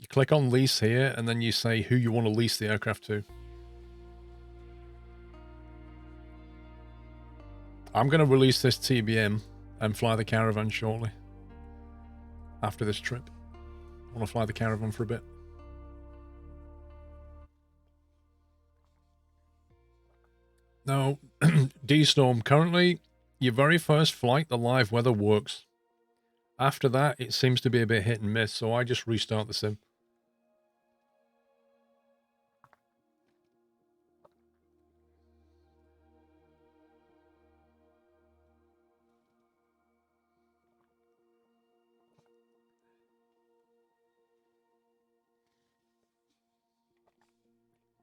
click on lease here, and then you say who you want to lease the aircraft to. I'm going to release this TBM and fly the Caravan shortly. After this trip, I want to fly the Caravan for a bit. Now, D-Storm, currently, your very first flight, the live weather works. After that, it seems to be a bit hit and miss, so I just restart the sim.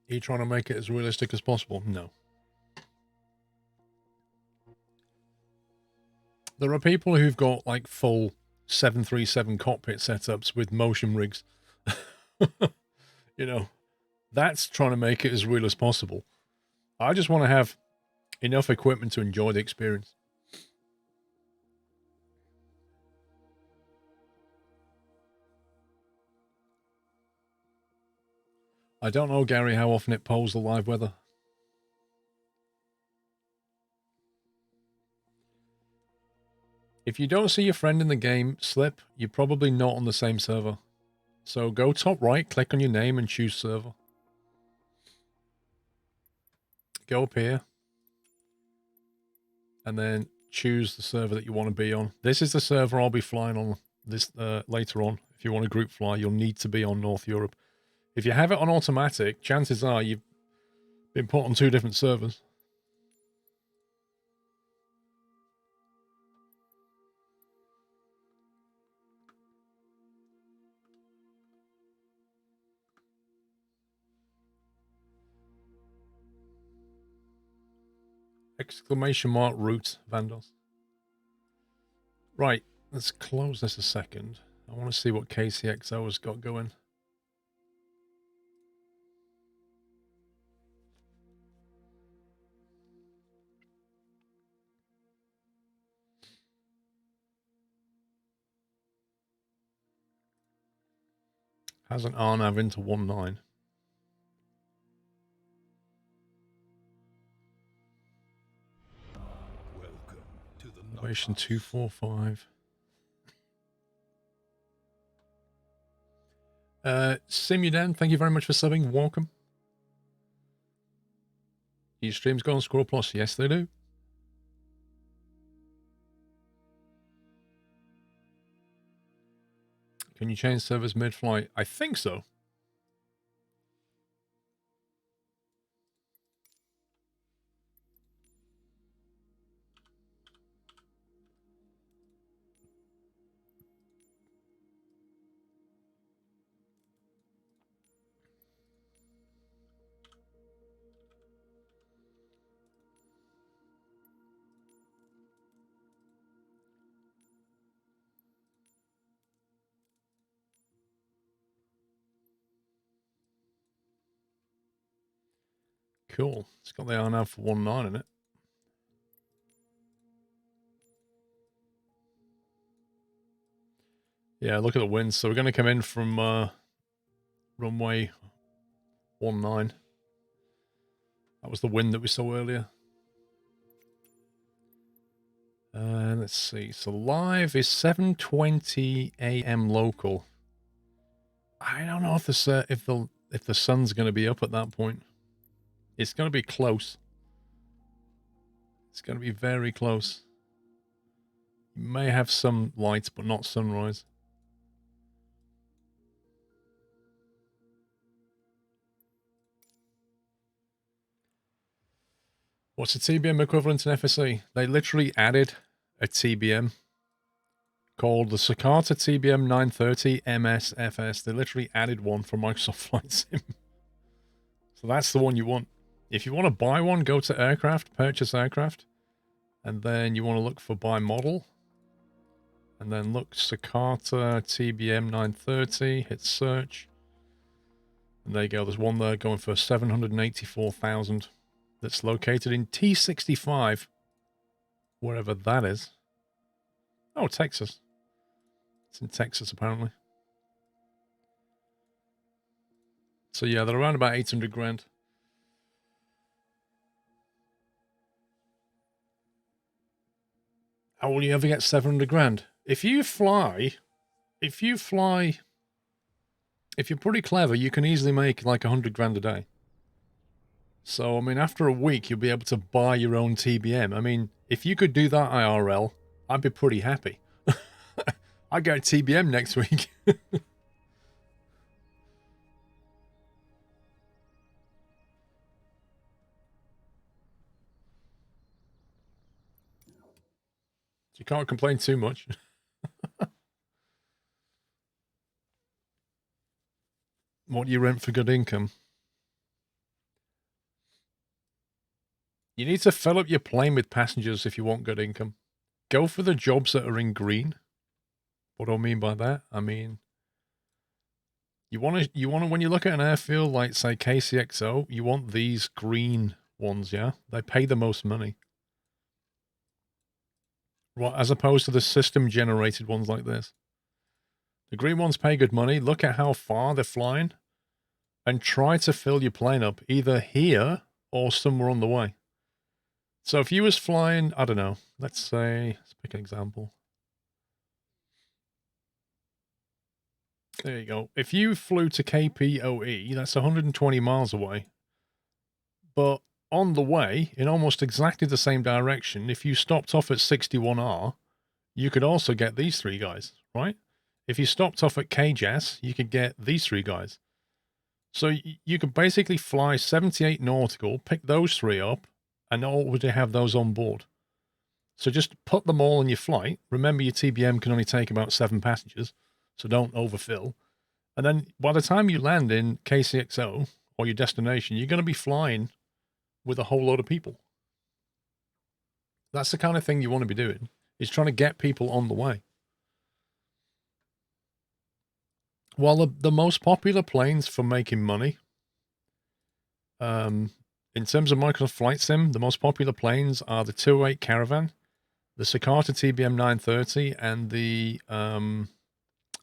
Are you trying to make it as realistic as possible? No. There are people who've got like full 737 cockpit setups with motion rigs. You know, that's trying to make it as real as possible. I just want to have enough equipment to enjoy the experience. I don't know, Gary, how often it polls the live weather. If you don't see your friend in the game, Slip, you're probably not on the same server. So go top right, click on your name and choose server. Go up here. And then choose the server that you want to be on. This is the server I'll be flying on this later on. If you want to group fly, you'll need to be on North Europe. If you have it on automatic, chances are you've been put on 2 different servers. Exclamation mark route, Vandos. Right, let's close this a second. I want to see what KCXO has got going. Has an RNAV into 1.9. Welcome to the Elevation 245. Simuden, thank you very much for subbing. Welcome. Your streams go on SquirrelPlus. Yes, they do. Can you change servers mid-flight? I think so. Cool. It's got the RNAV for 1.9 in it. Yeah, look at the winds. So we're going to come in from runway 19. That was the wind that we saw earlier. Let's see. So live is 7:20 a.m. local. I don't know if the sun's going to be up at that point. It's going to be close. It's going to be very close. You may have some light, but not sunrise. What's the TBM equivalent in FSE? They literally added a TBM called the Sakata TBM 930 MSFS. They literally added one for Microsoft Flight Sim. So that's the one you want. If you want to buy one, go to aircraft, purchase aircraft, And then you want to look for by model. And then look Cicata TBM 930, hit search. And there you go, there's one there going for 784,000. That's located in T65, wherever that is. Oh, Texas. It's in Texas, apparently. So yeah, they're around about 800 grand. How will you ever get 700 grand? If you're pretty clever, you can easily make like 100 grand a day. So, I mean, after a week, you'll be able to buy your own TBM. I mean, if you could do that IRL, I'd be pretty happy. I'd get a TBM next week. You can't complain too much. What do you rent for good income? You need to fill up your plane with passengers if you want good income. Go for the jobs that are in green. What do I mean by that? I mean, you want to when you look at an airfield like, say, KCXO, you want these green ones, yeah? They pay the most money. Well, as opposed to the system-generated ones like this. The green ones pay good money. Look at how far they're flying. And try to fill your plane up either here or somewhere on the way. So if you was flying, I don't know, let's pick an example. There you go. If you flew to KPOE, that's 120 miles away. But on the way, in almost exactly the same direction, if you stopped off at 61R, you could also get these three guys, right? If you stopped off at KJAS, you could get these three guys. So you could basically fly 78 nautical, pick those three up, and already have those on board. So just put them all in your flight. Remember, your TBM can only take about 7 passengers, so don't overfill. And then by the time you land in KCXO or your destination, you're going to be flying with a whole load of people. That's the kind of thing you want to be doing, is trying to get people on the way. Well, the most popular planes for making money, in terms of Microsoft Flight Sim, the most popular planes are the 208 Caravan, the Cicata TBM 930, and the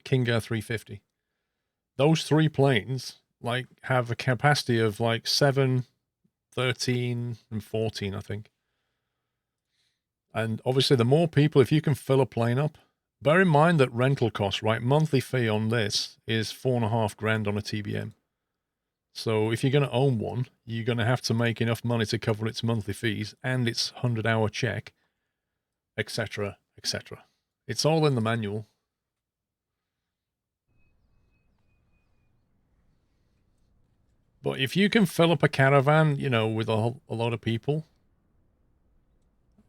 King Air 350. Those 3 planes like have a capacity of like 7, 13, and 14, I think. And obviously, the more people, if you can fill a plane up, bear in mind that rental costs, right? Monthly fee on this is 4.5 grand on a TBM. So if you're going to own one, you're going to have to make enough money to cover its monthly fees and its 100-hour check, etc., etc. It's all in the manual. But if you can fill up a caravan, you know, with a lot of people.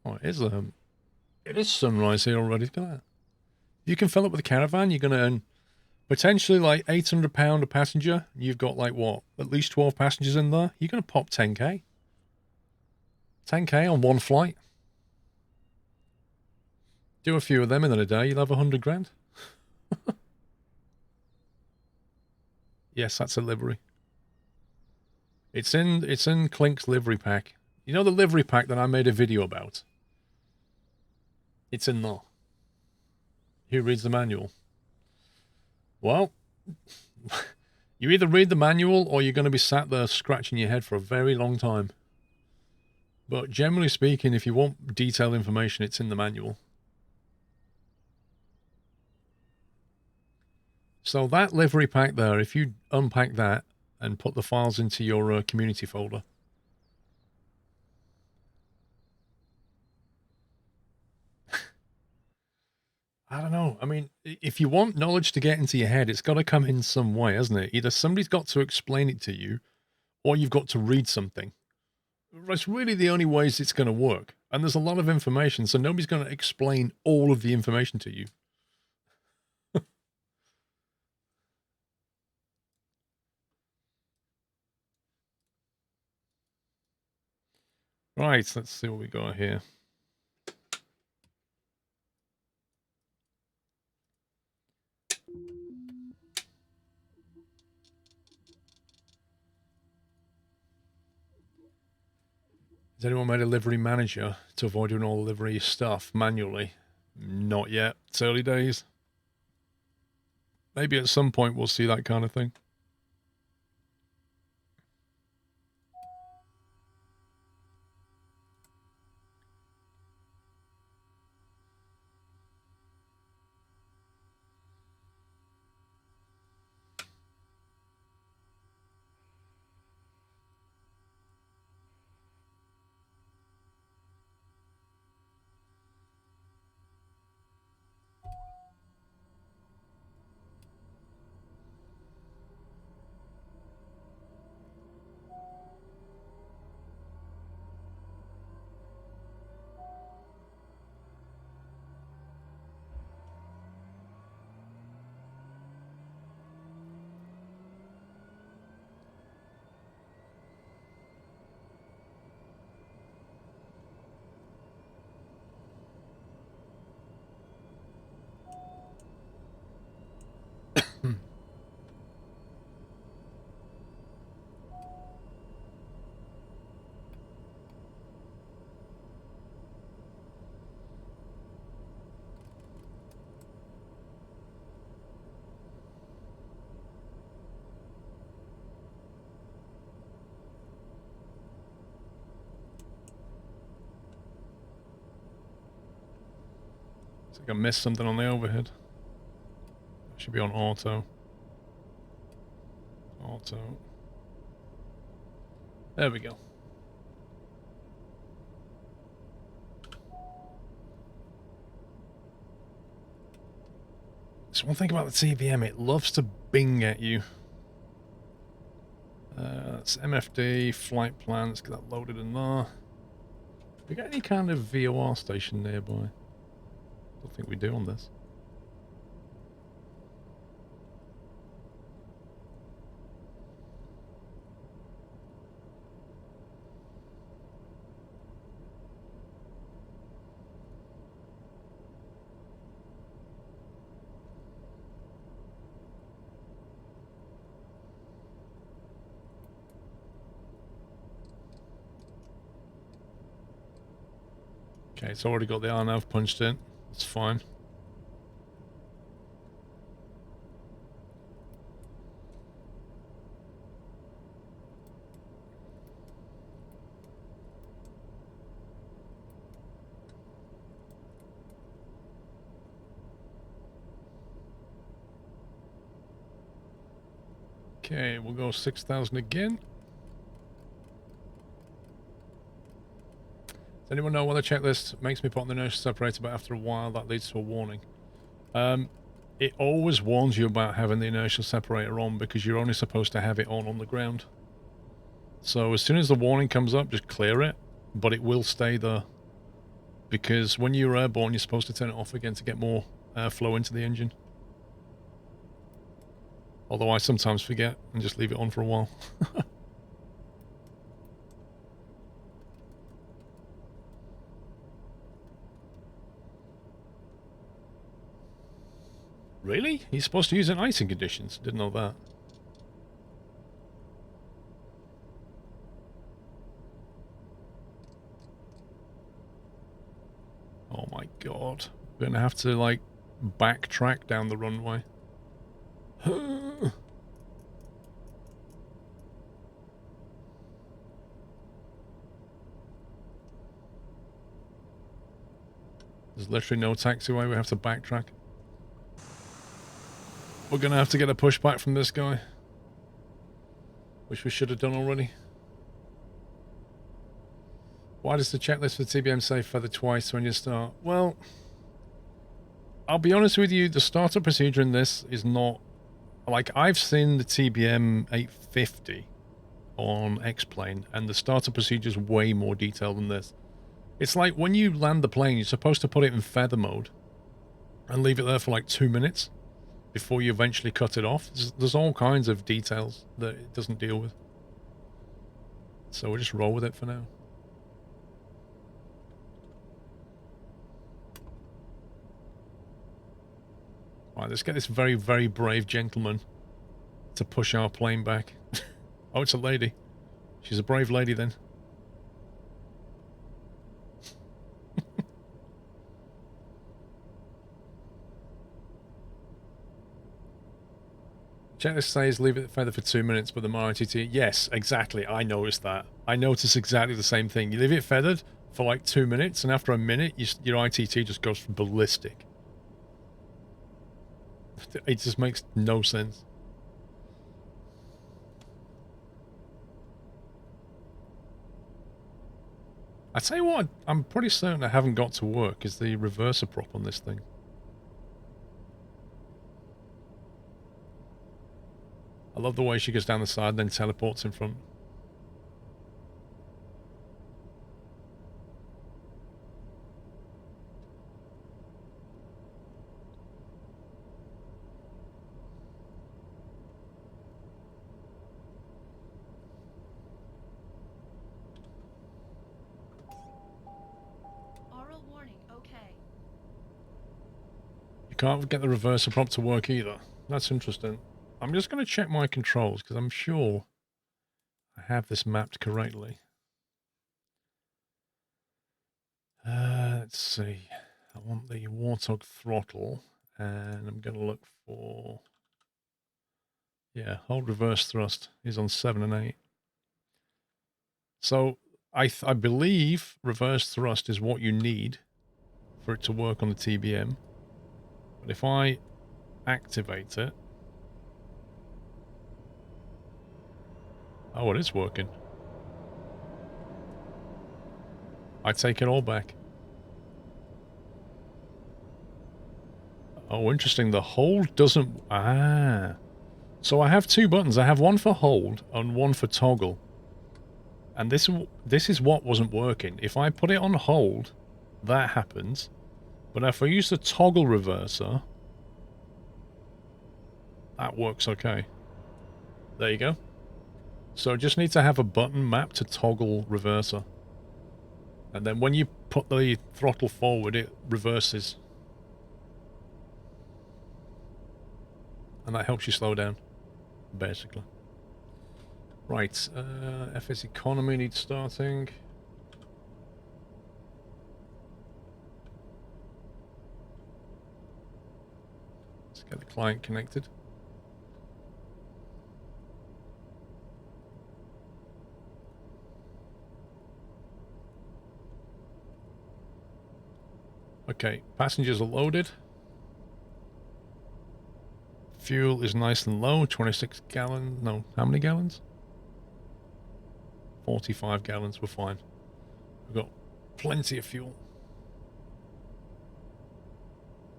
Oh, it is sunrise here already. Look at that. You can fill up with a caravan, you're going to earn potentially like £800 a passenger. You've got like what? At least 12 passengers in there. You're going to pop 10k. 10k on one flight. Do a few of them in a day, you'll have 100 grand. Yes, that's a livery. It's in Clink's livery pack. You know the livery pack that I made a video about? It's in there. Who reads the manual? Well, you either read the manual or you're going to be sat there scratching your head for a very long time. But generally speaking, if you want detailed information, it's in the manual. So that livery pack there, if you unpack that and put the files into your community folder. I don't know. I mean, if you want knowledge to get into your head, it's got to come in some way, hasn't it? Either somebody's got to explain it to you, or you've got to read something. That's really the only ways it's going to work. And there's a lot of information, so nobody's going to explain all of the information to you. Right, let's see what we got here. Has anyone made a livery manager to avoid doing all the livery stuff manually? Not yet. It's early days. Maybe at some point we'll see that kind of thing. I think I missed something on the overhead. Should be on auto. Auto. There we go. So one thing about the TBM, it loves to bing at you. That's MFD, flight plans, get that loaded in there. We got any kind of VOR station nearby? Don't think we do on this. Okay, it's already got the RNAV punched in. It's fine. Okay, we'll go 6,000 again. Does anyone know why the checklist makes me put on the inertial separator, but after a while that leads to a warning? It always warns you about having the inertial separator on because you're only supposed to have it on the ground. So as soon as the warning comes up, just clear it, but it will stay there. Because when you're airborne, you're supposed to turn it off again to get more airflow into the engine. Although I sometimes forget and just leave it on for a while. Really? He's supposed to use it in icing conditions. Didn't know that. Oh my god. We're gonna have to, like, backtrack down the runway. There's literally no taxiway. We have to backtrack. We're gonna have to get a pushback from this guy, which we should have done already. Why does the checklist for TBM say feather twice when you start? Well, I'll be honest with you, the startup procedure in this is not... Like, I've seen the TBM 850 on X-Plane, and the startup procedure is way more detailed than this. It's like when you land the plane, you're supposed to put it in feather mode and leave it there for like 2 minutes before you eventually cut it off. There's all kinds of details that it doesn't deal with. So we'll just roll with it for now. Right, let's get this very, very brave gentleman to push our plane back. Oh, it's a lady. She's a brave lady then. Checklist says leave it feather for 2 minutes, but the more ITT... Yes, exactly. I noticed that. I noticed exactly the same thing. You leave it feathered for like 2 minutes, and after a minute, your ITT just goes ballistic. It just makes no sense. I tell you what, I'm pretty certain I haven't got to work is the reverser prop on this thing. I love the way she goes down the side and then teleports in front. Oral warning, okay. You can't get the reverser prop to work either. That's interesting. I'm just going to check my controls because I'm sure I have this mapped correctly. Let's see. I want the Warthog throttle, and I'm going to look for... Yeah, hold reverse thrust is on 7 and 8. So I believe reverse thrust is what you need for it to work on the TBM. But if I activate it... Oh, it is working. I take it all back. Oh, interesting. The hold doesn't... Ah. So I have two buttons. I have one for hold and one for toggle. And this is what wasn't working. If I put it on hold, that happens. But if I use the toggle reverser, that works okay. There you go. So just need to have a button mapped to toggle reverser. And then when you put the throttle forward, it reverses. And that helps you slow down, basically. Right, FS economy needs starting. Let's get the client connected. Okay, passengers are loaded. Fuel is nice and low, 26 gallons. No, how many gallons? 45 gallons, we're fine. We've got plenty of fuel.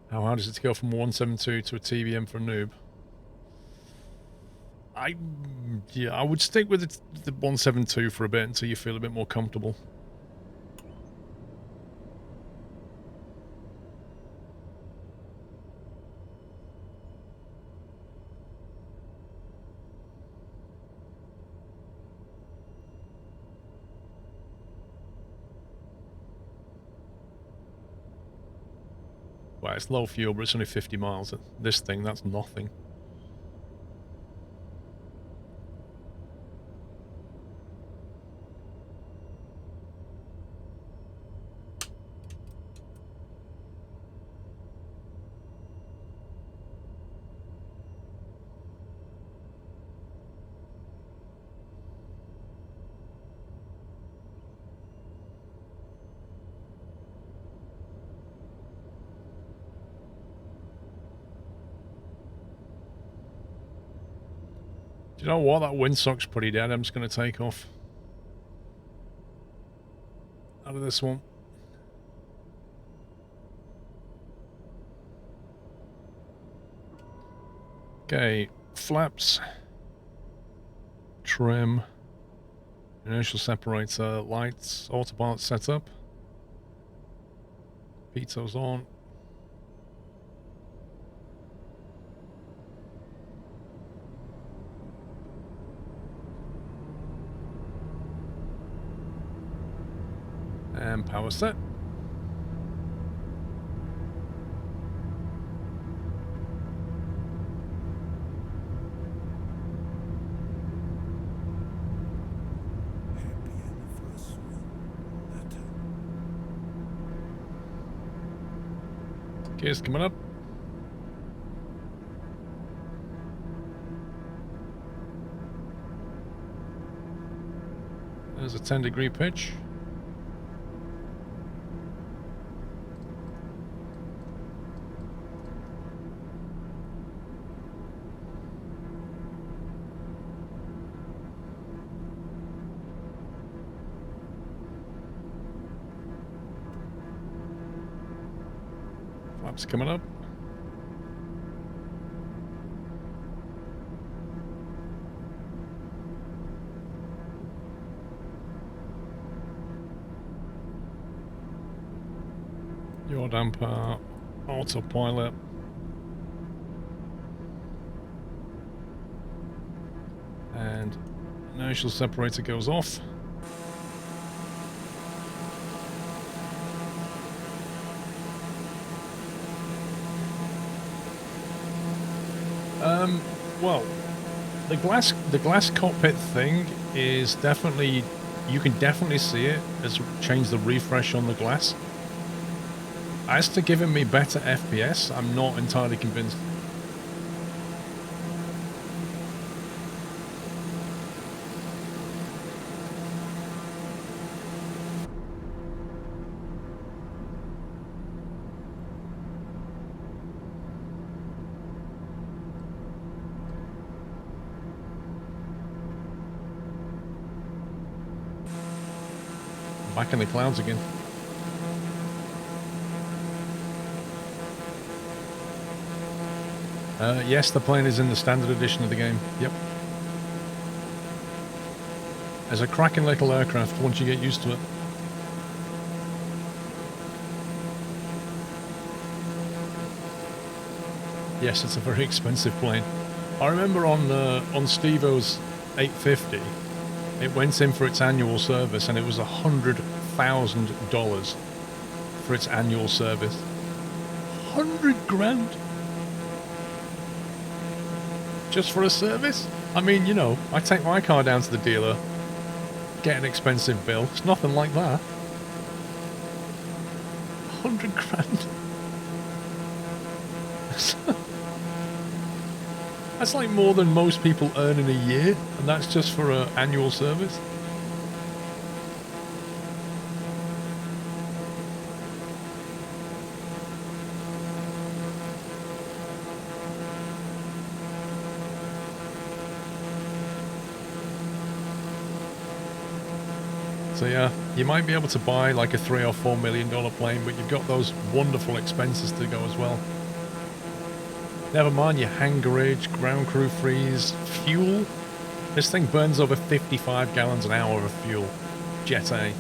How hard is it to go from 172 to a TBM for a noob? Yeah, I would stick with the 172 for a bit until you feel a bit more comfortable. Well, it's low fuel, but it's only 50 miles. This thing, that's nothing. Do you know what? That windsock's pretty dead. I'm just going to take off out of this one. Okay, flaps, trim, inertial separator, lights, autopilot setup, pitos on. And power set. Happy anniversary, letter. Gears coming up. There's a 10-degree pitch. Flaps coming up. Yaw damper, autopilot. And inertial separator goes off. Well, the glass cockpit thing is definitely, you can definitely see it as change the refresh on the glass. As to giving me better FPS, I'm not entirely convinced. Back in the clouds again. Yes, the plane is in the standard edition of the game. Yep. It's a cracking little aircraft once you get used to it. Yes, it's a very expensive plane. I remember on Steve-O's 850, it went in for its annual service and it was $100,000 for its annual service. 100 grand? Just for a service? I mean, you know, I take my car down to the dealer, get an expensive bill. It's nothing like that. 100 grand. That's like more than most people earn in a year, and that's just for an annual service. So yeah, you might be able to buy like a $3 or $4 million plane, but you've got those wonderful expenses to go as well. Never mind your hangarage, ground crew freeze, fuel. This thing burns over 55 gallons an hour of fuel. Jet A.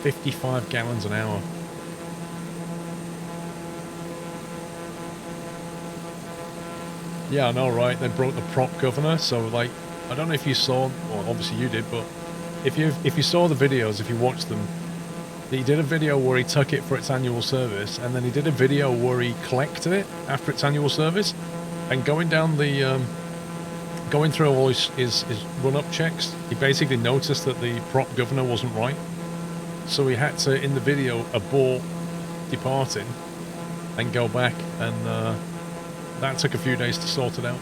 55 gallons an hour. Yeah, I know, right? They broke the prop governor, so like, I don't know if you saw, well, obviously you did, but if you saw the videos, if you watched them, he did a video where he took it for its annual service, and then he did a video where he collected it after its annual service, and going down the, going through all his run-up checks, he basically noticed that the prop governor wasn't right, so he had to, in the video, abort departing and go back, and that took a few days to sort it out.